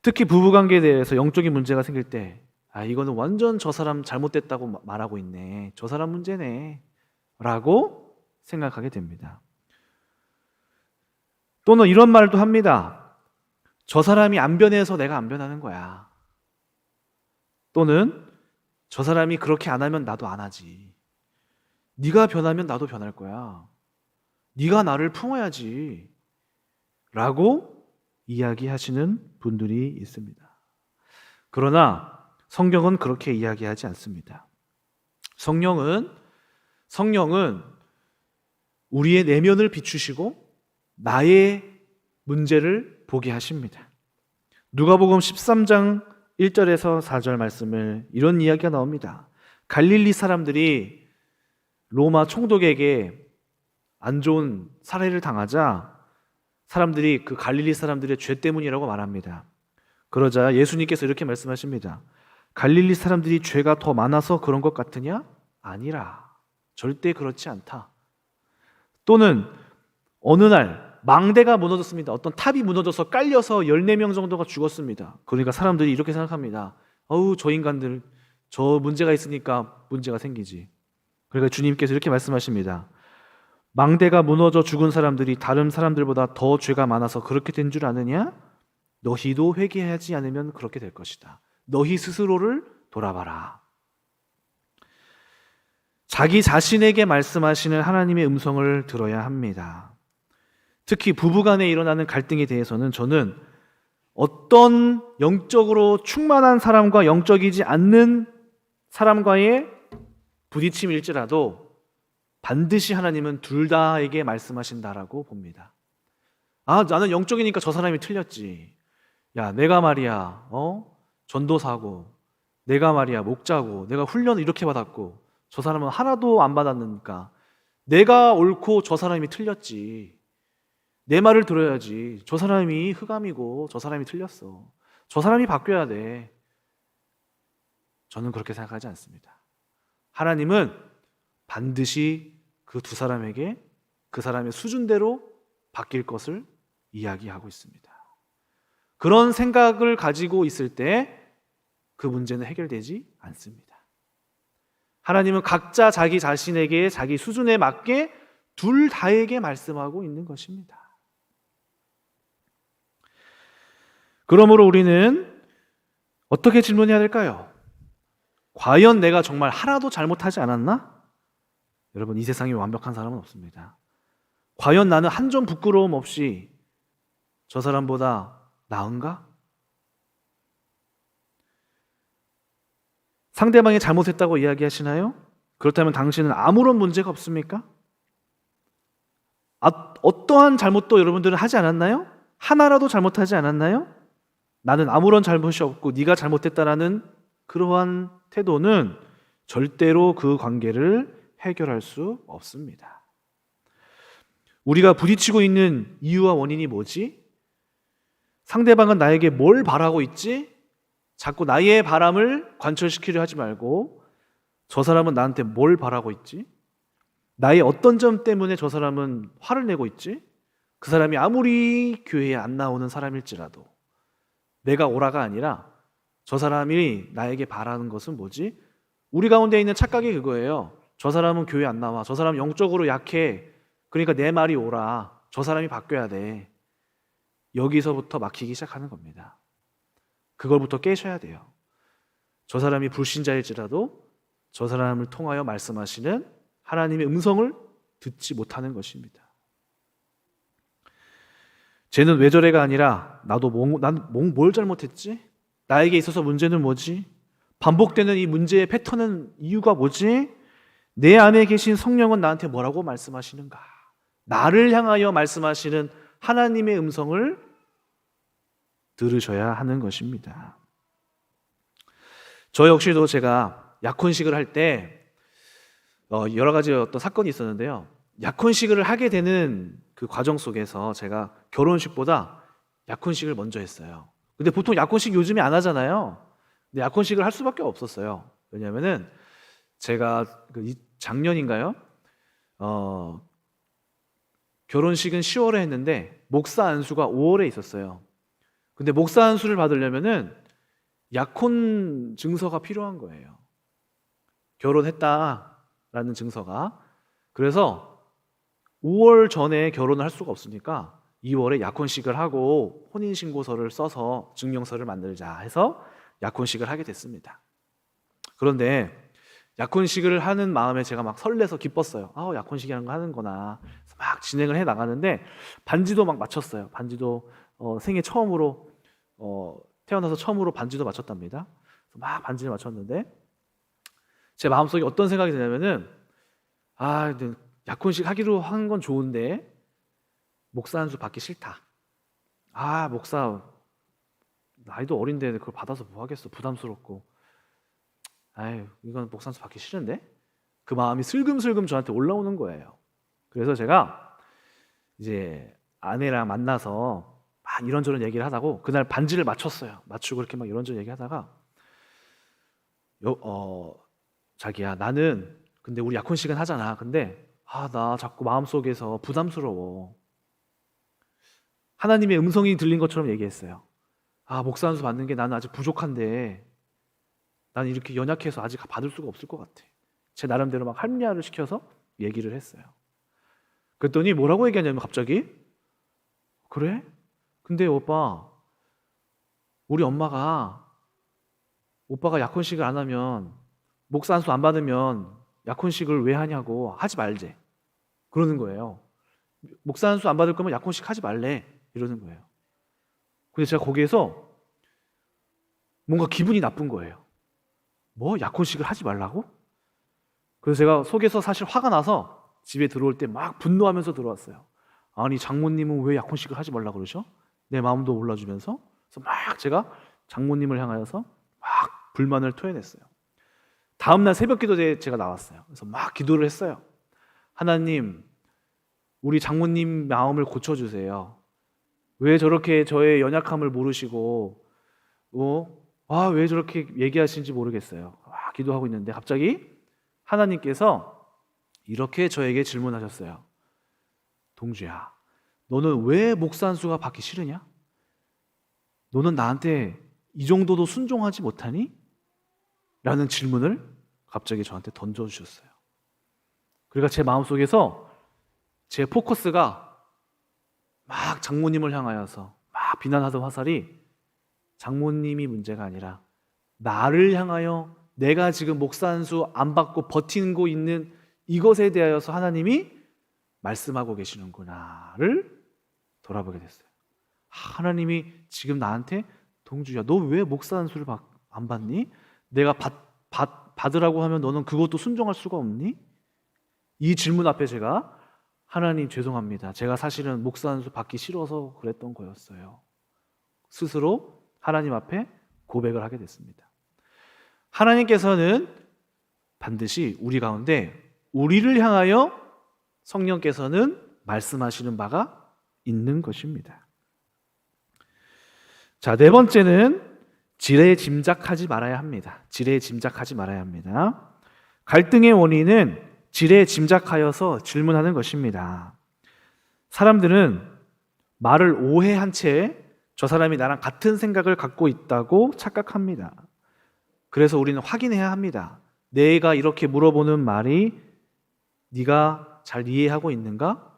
A: 특히 부부관계에 대해서 영적인 문제가 생길 때 이거는 완전 저 사람 잘못됐다고 말하고 있네. 저 사람 문제네 라고 생각하게 됩니다. 또는 이런 말도 합니다. 저 사람이 안 변해서 내가 안 변하는 거야. 또는 저 사람이 그렇게 안 하면 나도 안 하지. 네가 변하면 나도 변할 거야. 네가 나를 품어야지 라고 이야기하시는 분들이 있습니다. 그러나 성경은 그렇게 이야기하지 않습니다. 성령은 우리의 내면을 비추시고 나의 문제를 보게 하십니다. 누가복음 13장 1절에서 4절 말씀을 이런 이야기가 나옵니다. 갈릴리 사람들이 로마 총독에게 안 좋은 살해를 당하자 사람들이 그 갈릴리 사람들의 죄 때문이라고 말합니다. 그러자 예수님께서 이렇게 말씀하십니다. 갈릴리 사람들이 죄가 더 많아서 그런 것 같으냐? 아니라. 절대 그렇지 않다. 또는 어느 날 망대가 무너졌습니다. 어떤 탑이 무너져서 깔려서 14명 정도가 죽었습니다. 그러니까 사람들이 이렇게 생각합니다. 저 인간들 저 문제가 있으니까 문제가 생기지. 그러니까 주님께서 이렇게 말씀하십니다. 망대가 무너져 죽은 사람들이 다른 사람들보다 더 죄가 많아서 그렇게 된 줄 아느냐? 너희도 회개하지 않으면 그렇게 될 것이다. 너희 스스로를 돌아봐라. 자기 자신에게 말씀하시는 하나님의 음성을 들어야 합니다. 특히 부부간에 일어나는 갈등에 대해서는 저는 어떤 영적으로 충만한 사람과 영적이지 않는 사람과의 부딪힘일지라도 반드시 하나님은 둘 다에게 말씀하신다라고 봅니다. 나는 영적이니까 저 사람이 틀렸지. 야, 내가 말이야, 전도사고 내가 말이야 목자고 내가 훈련을 이렇게 받았고 저 사람은 하나도 안 받았으니까 내가 옳고 저 사람이 틀렸지. 내 말을 들어야지. 저 사람이 흑암이고 저 사람이 틀렸어. 저 사람이 바뀌어야 돼. 저는 그렇게 생각하지 않습니다. 하나님은 반드시 그 두 사람에게 그 사람의 수준대로 바뀔 것을 이야기하고 있습니다. 그런 생각을 가지고 있을 때 그 문제는 해결되지 않습니다. 하나님은 각자 자기 자신에게 자기 수준에 맞게 둘 다에게 말씀하고 있는 것입니다. 그러므로 우리는 어떻게 질문해야 될까요? 과연 내가 정말 하나도 잘못하지 않았나? 여러분, 이 세상에 완벽한 사람은 없습니다. 과연 나는 한 점 부끄러움 없이 저 사람보다 나은가? 상대방이 잘못했다고 이야기하시나요? 그렇다면 당신은 아무런 문제가 없습니까? 어떠한 잘못도 여러분들은 하지 않았나요? 하나라도 잘못하지 않았나요? 나는 아무런 잘못이 없고 네가 잘못했다라는 그러한 태도는 절대로 그 관계를 해결할 수 없습니다. 우리가 부딪히고 있는 이유와 원인이 뭐지? 상대방은 나에게 뭘 바라고 있지? 자꾸 나의 바람을 관철시키려 하지 말고 저 사람은 나한테 뭘 바라고 있지? 나의 어떤 점 때문에 저 사람은 화를 내고 있지? 그 사람이 아무리 교회에 안 나오는 사람일지라도 내가 오라가 아니라 저 사람이 나에게 바라는 것은 뭐지? 우리 가운데 있는 착각이 그거예요. 저 사람은 교회 안 나와. 저 사람 영적으로 약해. 그러니까 내 말이 오라. 저 사람이 바뀌어야 돼. 여기서부터 막히기 시작하는 겁니다. 그걸부터 깨셔야 돼요. 저 사람이 불신자일지라도 저 사람을 통하여 말씀하시는 하나님의 음성을 듣지 못하는 것입니다. 쟤는 왜 저래가 아니라 난 뭘 잘못했지? 나에게 있어서 문제는 뭐지? 반복되는 이 문제의 패턴은 이유가 뭐지? 내 안에 계신 성령은 나한테 뭐라고 말씀하시는가? 나를 향하여 말씀하시는 하나님의 음성을 들으셔야 하는 것입니다. 저 역시도 제가 약혼식을 할 때 여러 가지 어떤 사건이 있었는데요. 약혼식을 하게 되는 그 과정 속에서 제가 결혼식보다 약혼식을 먼저 했어요. 근데 보통 약혼식 요즘에 안 하잖아요. 근데 약혼식을 할 수밖에 없었어요. 왜냐하면은 제가 작년인가요? 결혼식은 10월에 했는데 목사 안수가 5월에 있었어요. 근데 목사 안수를 받으려면은 약혼 증서가 필요한 거예요. 결혼했다라는 증서가. 그래서 5월 전에 결혼을 할 수가 없으니까 2월에 약혼식을 하고 혼인신고서를 써서 증명서를 만들자 해서 약혼식을 하게 됐습니다. 그런데 약혼식을 하는 마음에 제가 막 설레서 기뻤어요. 약혼식이라는 거 하는구나. 그래서 막 진행을 해 나가는데 반지도 막 맞췄어요. 반지도 생애 처음으로 태어나서 처음으로 반지도 맞췄답니다. 그래서 막 반지를 맞췄는데 제 마음속에 어떤 생각이 드냐면은 약혼식 하기로 한 건 좋은데 목사 안수 받기 싫다. 목사 나이도 어린데 그걸 받아서 뭐 하겠어. 부담스럽고. 이건 목사 안수 받기 싫은데? 그 마음이 슬금슬금 저한테 올라오는 거예요. 그래서 제가 이제 아내랑 만나서 막 이런저런 얘기를 하다고 그날 반지를 맞췄어요. 맞추고 이렇게 막 이런저런 얘기하다가 자기야 나는 근데 우리 약혼식은 하잖아. 근데 나 자꾸 마음속에서 부담스러워. 하나님의 음성이 들린 것처럼 얘기했어요. 목사 안수 받는 게 나는 아직 부족한데 나는 이렇게 연약해서 아직 받을 수가 없을 것 같아. 제 나름대로 막 합리화를 시켜서 얘기를 했어요. 그랬더니 뭐라고 얘기하냐면 갑자기 그래? 근데 오빠 우리 엄마가 오빠가 약혼식을 안 하면 목사 안수 안 받으면 약혼식을 왜 하냐고 하지 말재 그러는 거예요. 목사 안수 안 받을 거면 약혼식 하지 말래 이러는 거예요. 근데 제가 거기에서 뭔가 기분이 나쁜 거예요. 뭐 약혼식을 하지 말라고? 그래서 제가 속에서 사실 화가 나서 집에 들어올 때 막 분노하면서 들어왔어요. 아니 장모님은 왜 약혼식을 하지 말라고 그러셔? 내 마음도 몰라주면서 그래서 막 제가 장모님을 향하여서 막 불만을 토해냈어요. 다음날 새벽 기도대에 제가 나왔어요. 그래서 막 기도를 했어요. 하나님, 우리 장모님 마음을 고쳐주세요. 왜 저렇게 저의 연약함을 모르시고 왜 저렇게 얘기하시는지 모르겠어요. 기도하고 있는데 갑자기 하나님께서 이렇게 저에게 질문하셨어요. 동주야, 너는 왜 목사 안수가 받기 싫으냐? 너는 나한테 이 정도도 순종하지 못하니? 라는 질문을 갑자기 저한테 던져주셨어요. 그러니까 제 마음속에서 제 포커스가 막 장모님을 향하여서 막 비난하던 화살이 장모님이 문제가 아니라 나를 향하여 내가 지금 목사 안수 안 받고 버티고 있는 이것에 대하여서 하나님이 말씀하고 계시는구나를 돌아보게 됐어요. 하나님이 지금 나한테 동주야, 너 왜 목사 안수를 안 받니? 내가 받으라고 하면 너는 그것도 순종할 수가 없니? 이 질문 앞에 제가 하나님 죄송합니다. 제가 사실은 목사 안수 받기 싫어서 그랬던 거였어요. 스스로 하나님 앞에 고백을 하게 됐습니다. 하나님께서는 반드시 우리 가운데 우리를 향하여 성령께서는 말씀하시는 바가 있는 것입니다. 자, 네 번째는 지레 짐작하지 말아야 합니다. 지레 짐작하지 말아야 합니다. 갈등의 원인은 지레 짐작하여서 질문하는 것입니다. 사람들은 말을 오해한 채 저 사람이 나랑 같은 생각을 갖고 있다고 착각합니다. 그래서 우리는 확인해야 합니다. 내가 이렇게 물어보는 말이 네가 잘 이해하고 있는가?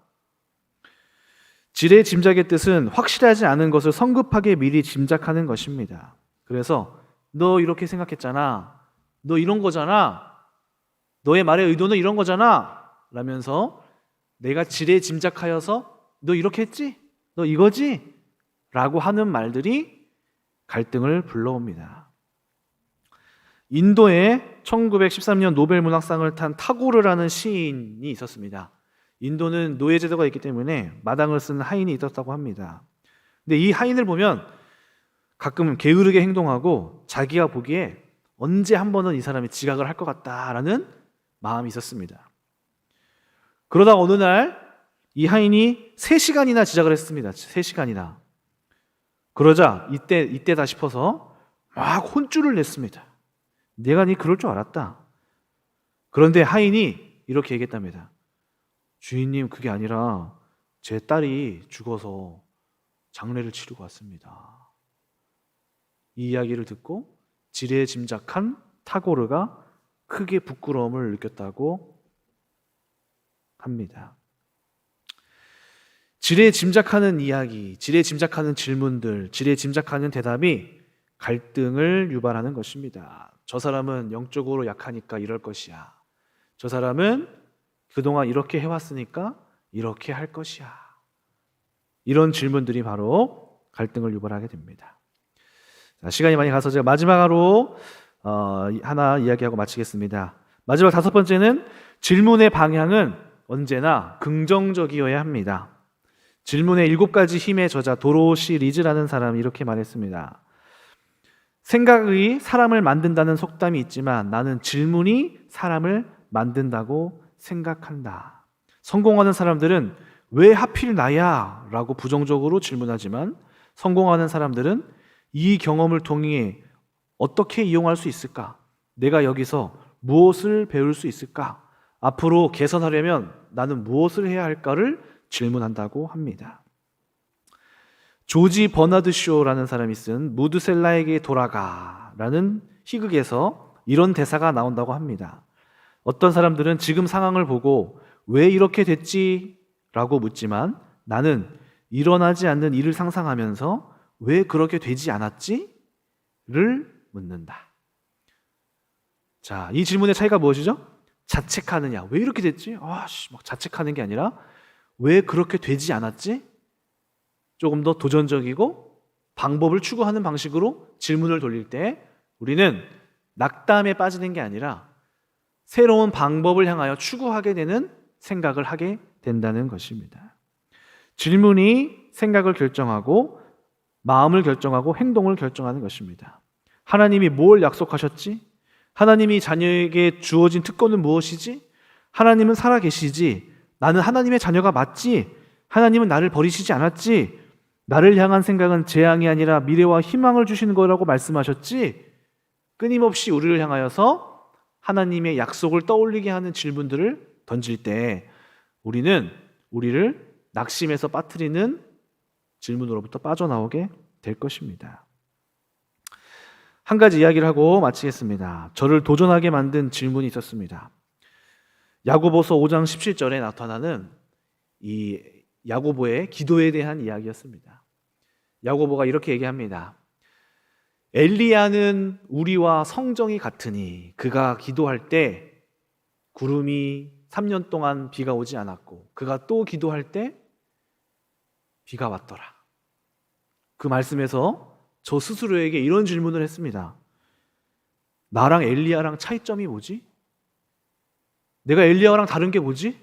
A: 지레 짐작의 뜻은 확실하지 않은 것을 성급하게 미리 짐작하는 것입니다. 그래서 너 이렇게 생각했잖아. 너 이런 거잖아. 너의 말의 의도는 이런 거잖아. 라면서 내가 지레 짐작하여서 너 이렇게 했지? 너 이거지? 라고 하는 말들이 갈등을 불러옵니다. 인도에 1913년 노벨 문학상을 탄 타고르라는 시인이 있었습니다. 인도는 노예제도가 있기 때문에 마당을 쓰는 하인이 있었다고 합니다. 근데 이 하인을 보면 가끔은 게으르게 행동하고 자기가 보기에 언제 한 번은 이 사람이 지각을 할 것 같다라는 마음이 있었습니다. 그러다 어느 날 이 하인이 3시간이나 지각을 했습니다. 3시간이나. 그러자 이때다 싶어서 막 혼쭐을 냈습니다. 내가 네 그럴 줄 알았다. 그런데 하인이 이렇게 얘기했답니다. 주인님, 그게 아니라 제 딸이 죽어서 장례를 치르고 왔습니다. 이 이야기를 듣고 지레 짐작한 타고르가 크게 부끄러움을 느꼈다고 합니다. 지레 짐작하는 이야기, 지레 짐작하는 질문들, 지레 짐작하는 대답이 갈등을 유발하는 것입니다. 저 사람은 영적으로 약하니까 이럴 것이야. 저 사람은 그동안 이렇게 해왔으니까 이렇게 할 것이야. 이런 질문들이 바로 갈등을 유발하게 됩니다. 자, 시간이 많이 가서 제가 마지막으로 하나 이야기하고 마치겠습니다. 마지막 5번째는 질문의 방향은 언제나 긍정적이어야 합니다. 질문의 7가지 힘의 저자 도로시 리즈라는 사람이 이렇게 말했습니다. 생각이 사람을 만든다는 속담이 있지만 나는 질문이 사람을 만든다고 생각한다. 성공하는 사람들은 왜 하필 나야? 라고 부정적으로 질문하지만 성공하는 사람들은 이 경험을 통해 어떻게 이용할 수 있을까? 내가 여기서 무엇을 배울 수 있을까? 앞으로 개선하려면 나는 무엇을 해야 할까를 질문한다고 합니다. 조지 버나드 쇼라는 사람이 쓴 무드셀라에게 돌아가라는 희극에서 이런 대사가 나온다고 합니다. 어떤 사람들은 지금 상황을 보고 왜 이렇게 됐지? 라고 묻지만 나는 일어나지 않는 일을 상상하면서 왜 그렇게 되지 않았지? 를 묻는다. 자, 이 질문의 차이가 무엇이죠? 자책하느냐. 왜 이렇게 됐지? 막 자책하는 게 아니라 왜 그렇게 되지 않았지? 조금 더 도전적이고 방법을 추구하는 방식으로 질문을 돌릴 때 우리는 낙담에 빠지는 게 아니라 새로운 방법을 향하여 추구하게 되는 생각을 하게 된다는 것입니다. 질문이 생각을 결정하고 마음을 결정하고 행동을 결정하는 것입니다. 하나님이 뭘 약속하셨지? 하나님이 자녀에게 주어진 특권은 무엇이지? 하나님은 살아계시지? 나는 하나님의 자녀가 맞지? 하나님은 나를 버리시지 않았지? 나를 향한 생각은 재앙이 아니라 미래와 희망을 주시는 거라고 말씀하셨지? 끊임없이 우리를 향하여서 하나님의 약속을 떠올리게 하는 질문들을 던질 때 우리는 우리를 낙심에서 빠뜨리는 질문으로부터 빠져나오게 될 것입니다. 한 가지 이야기를 하고 마치겠습니다. 저를 도전하게 만든 질문이 있었습니다. 야고보서 5장 17절에 나타나는 이 야고보의 기도에 대한 이야기였습니다. 야고보가 이렇게 얘기합니다. 엘리야는 우리와 성정이 같으니 그가 기도할 때 구름이 3년 동안 비가 오지 않았고 그가 또 기도할 때 비가 왔더라. 그 말씀에서 저 스스로에게 이런 질문을 했습니다. 나랑 엘리야랑 차이점이 뭐지? 내가 엘리야랑 다른 게 뭐지?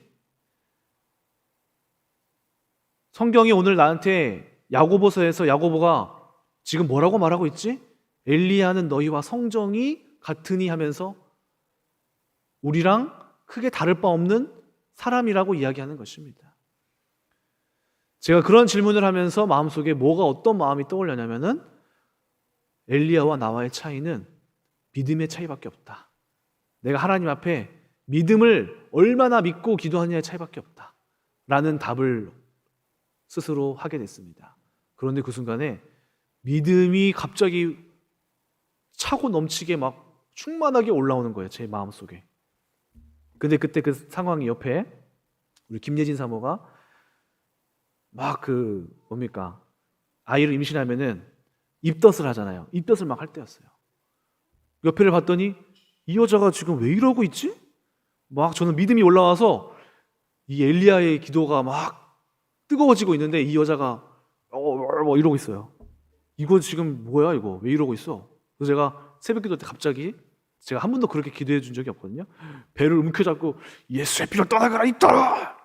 A: 성경이 오늘 나한테 야고보서에서 야고보가 지금 뭐라고 말하고 있지? 엘리야는 너희와 성정이 같으니 하면서 우리랑 크게 다를 바 없는 사람이라고 이야기하는 것입니다. 제가 그런 질문을 하면서 마음속에 어떤 마음이 떠올렸냐면은 엘리야와 나와의 차이는 믿음의 차이밖에 없다. 내가 하나님 앞에 믿음을 얼마나 믿고 기도하느냐의 차이밖에 없다. 라는 답을 스스로 하게 됐습니다. 그런데 그 순간에 믿음이 갑자기 차고 넘치게 막 충만하게 올라오는 거예요. 제 마음속에. 근데 그때 그 상황이 옆에 우리 김예진 사모가 막 아이를 임신하면은 입덧을 하잖아요. 입덧을 막 할 때였어요. 옆에를 봤더니 이 여자가 지금 왜 이러고 있지? 막 저는 믿음이 올라와서 이 엘리야의 기도가 막 뜨거워지고 있는데 이 여자가 뭐 이러고 있어요. 이거 지금 뭐야 이거 왜 이러고 있어? 그래서 제가 새벽 기도 때 갑자기 제가 한 번도 그렇게 기도해 준 적이 없거든요. 배를 움켜잡고 예수의 피로 떠나가라 있더라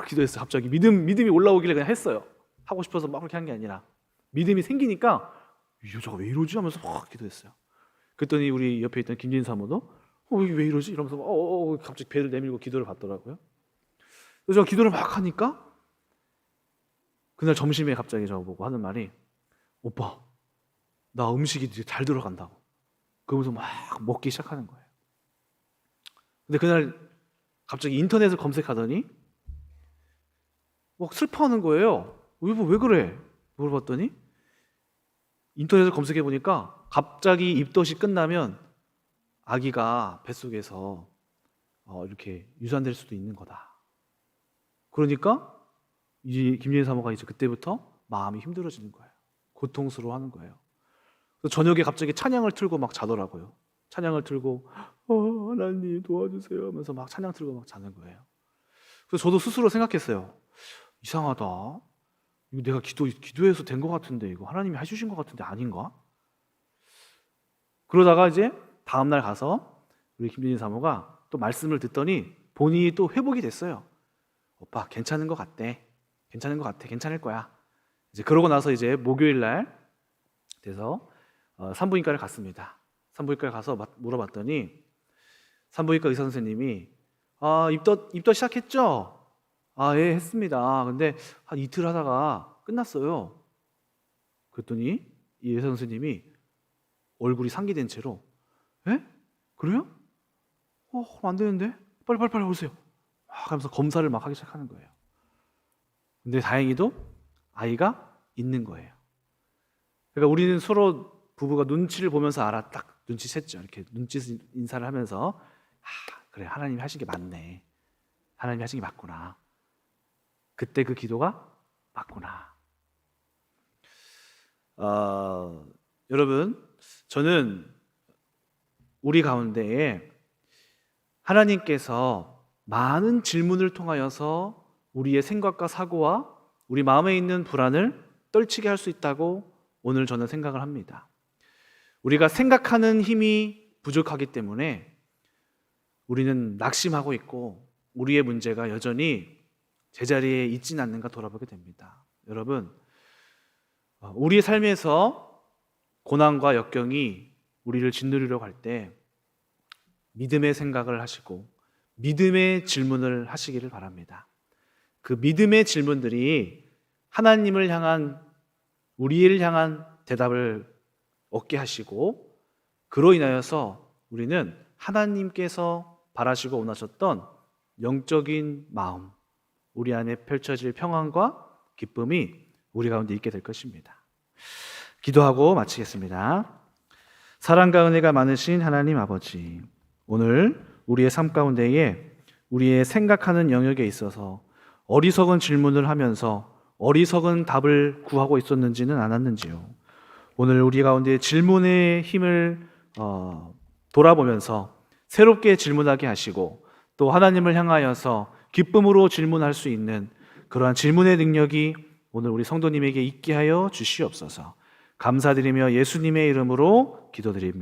A: 기도했어요. 갑자기 믿음이 올라오길래 그냥 했어요. 하고 싶어서 막 그렇게 한 게 아니라 믿음이 생기니까 이 여자가 왜 이러지 하면서 막 기도했어요. 그랬더니 우리 옆에 있던 김진 사모도 이게 왜 이러지? 이러면서 갑자기 배를 내밀고 기도를 받더라고요. 그래서 제가 기도를 막 하니까 그날 점심에 갑자기 저보고 하는 말이 오빠 나 음식이 되게 잘 들어간다고. 그러면서 막 먹기 시작하는 거예요. 근데 그날 갑자기 인터넷을 검색하더니 막 슬퍼하는 거예요. 여보 왜 그래? 물어봤더니 인터넷을 검색해 보니까 갑자기 입덧이 끝나면 아기가 뱃속에서 이렇게 유산될 수도 있는 거다. 그러니까 이 김예인 사모가 이제 그때부터 마음이 힘들어지는 거예요. 고통스러워하는 거예요. 그래서 저녁에 갑자기 찬양을 틀고 막 자더라고요. 찬양을 틀고 하나님 도와주세요 하면서 막 찬양 틀고 막 자는 거예요. 그래서 저도 스스로 생각했어요. 이상하다. 이거 내가 기도해서 된 것 같은데 이거 하나님이 해주신 것 같은데 아닌가? 그러다가 이제 다음날 가서 우리 김진희 사모가 또 말씀을 듣더니 본인이 또 회복이 됐어요. 오빠 괜찮은 것 같대. 괜찮은 것 같아. 괜찮을 거야. 이제 그러고 나서 이제 목요일 날 돼서 산부인과를 갔습니다. 산부인과에 가서 물어봤더니 산부인과 의사 선생님이 입덧 시작했죠? 예, 했습니다. 근데 한 이틀 하다가 끝났어요. 그랬더니 이 의사 선생님이 얼굴이 상기된 채로 에? 그래요? 그럼 안 되는데? 빨리 오세요. 하면서 검사를 막 하기 시작하는 거예요. 근데 다행히도 아이가 있는 거예요. 그러니까 우리는 서로 부부가 눈치를 보면서 딱 눈치챘죠. 이렇게 눈치 인사를 하면서 그래 하나님이 하신 게 맞네. 하나님이 하신 게 맞구나. 그때 그 기도가 맞구나. 여러분, 저는 우리 가운데에 하나님께서 많은 질문을 통하여서 우리의 생각과 사고와 우리 마음에 있는 불안을 떨치게 할 수 있다고 오늘 저는 생각을 합니다. 우리가 생각하는 힘이 부족하기 때문에 우리는 낙심하고 있고 우리의 문제가 여전히 제자리에 있지는 않는가 돌아보게 됩니다. 여러분, 우리의 삶에서 고난과 역경이 우리를 짓누르려고 할 때 믿음의 생각을 하시고 믿음의 질문을 하시기를 바랍니다. 그 믿음의 질문들이 하나님을 향한, 우리를 향한 대답을 얻게 하시고, 그로 인하여서 우리는 하나님께서 바라시고 원하셨던 영적인 마음, 우리 안에 펼쳐질 평안과 기쁨이 우리 가운데 있게 될 것입니다. 기도하고 마치겠습니다. 사랑과 은혜가 많으신 하나님 아버지, 오늘 우리의 삶 가운데에 우리의 생각하는 영역에 있어서 어리석은 질문을 하면서 어리석은 답을 구하고 있었는지는 않았는지요. 오늘 우리 가운데 질문의 힘을 돌아보면서 새롭게 질문하게 하시고, 또 하나님을 향하여서 기쁨으로 질문할 수 있는 그러한 질문의 능력이 오늘 우리 성도님에게 있게 하여 주시옵소서. 감사드리며 예수님의 이름으로 기도드립니다.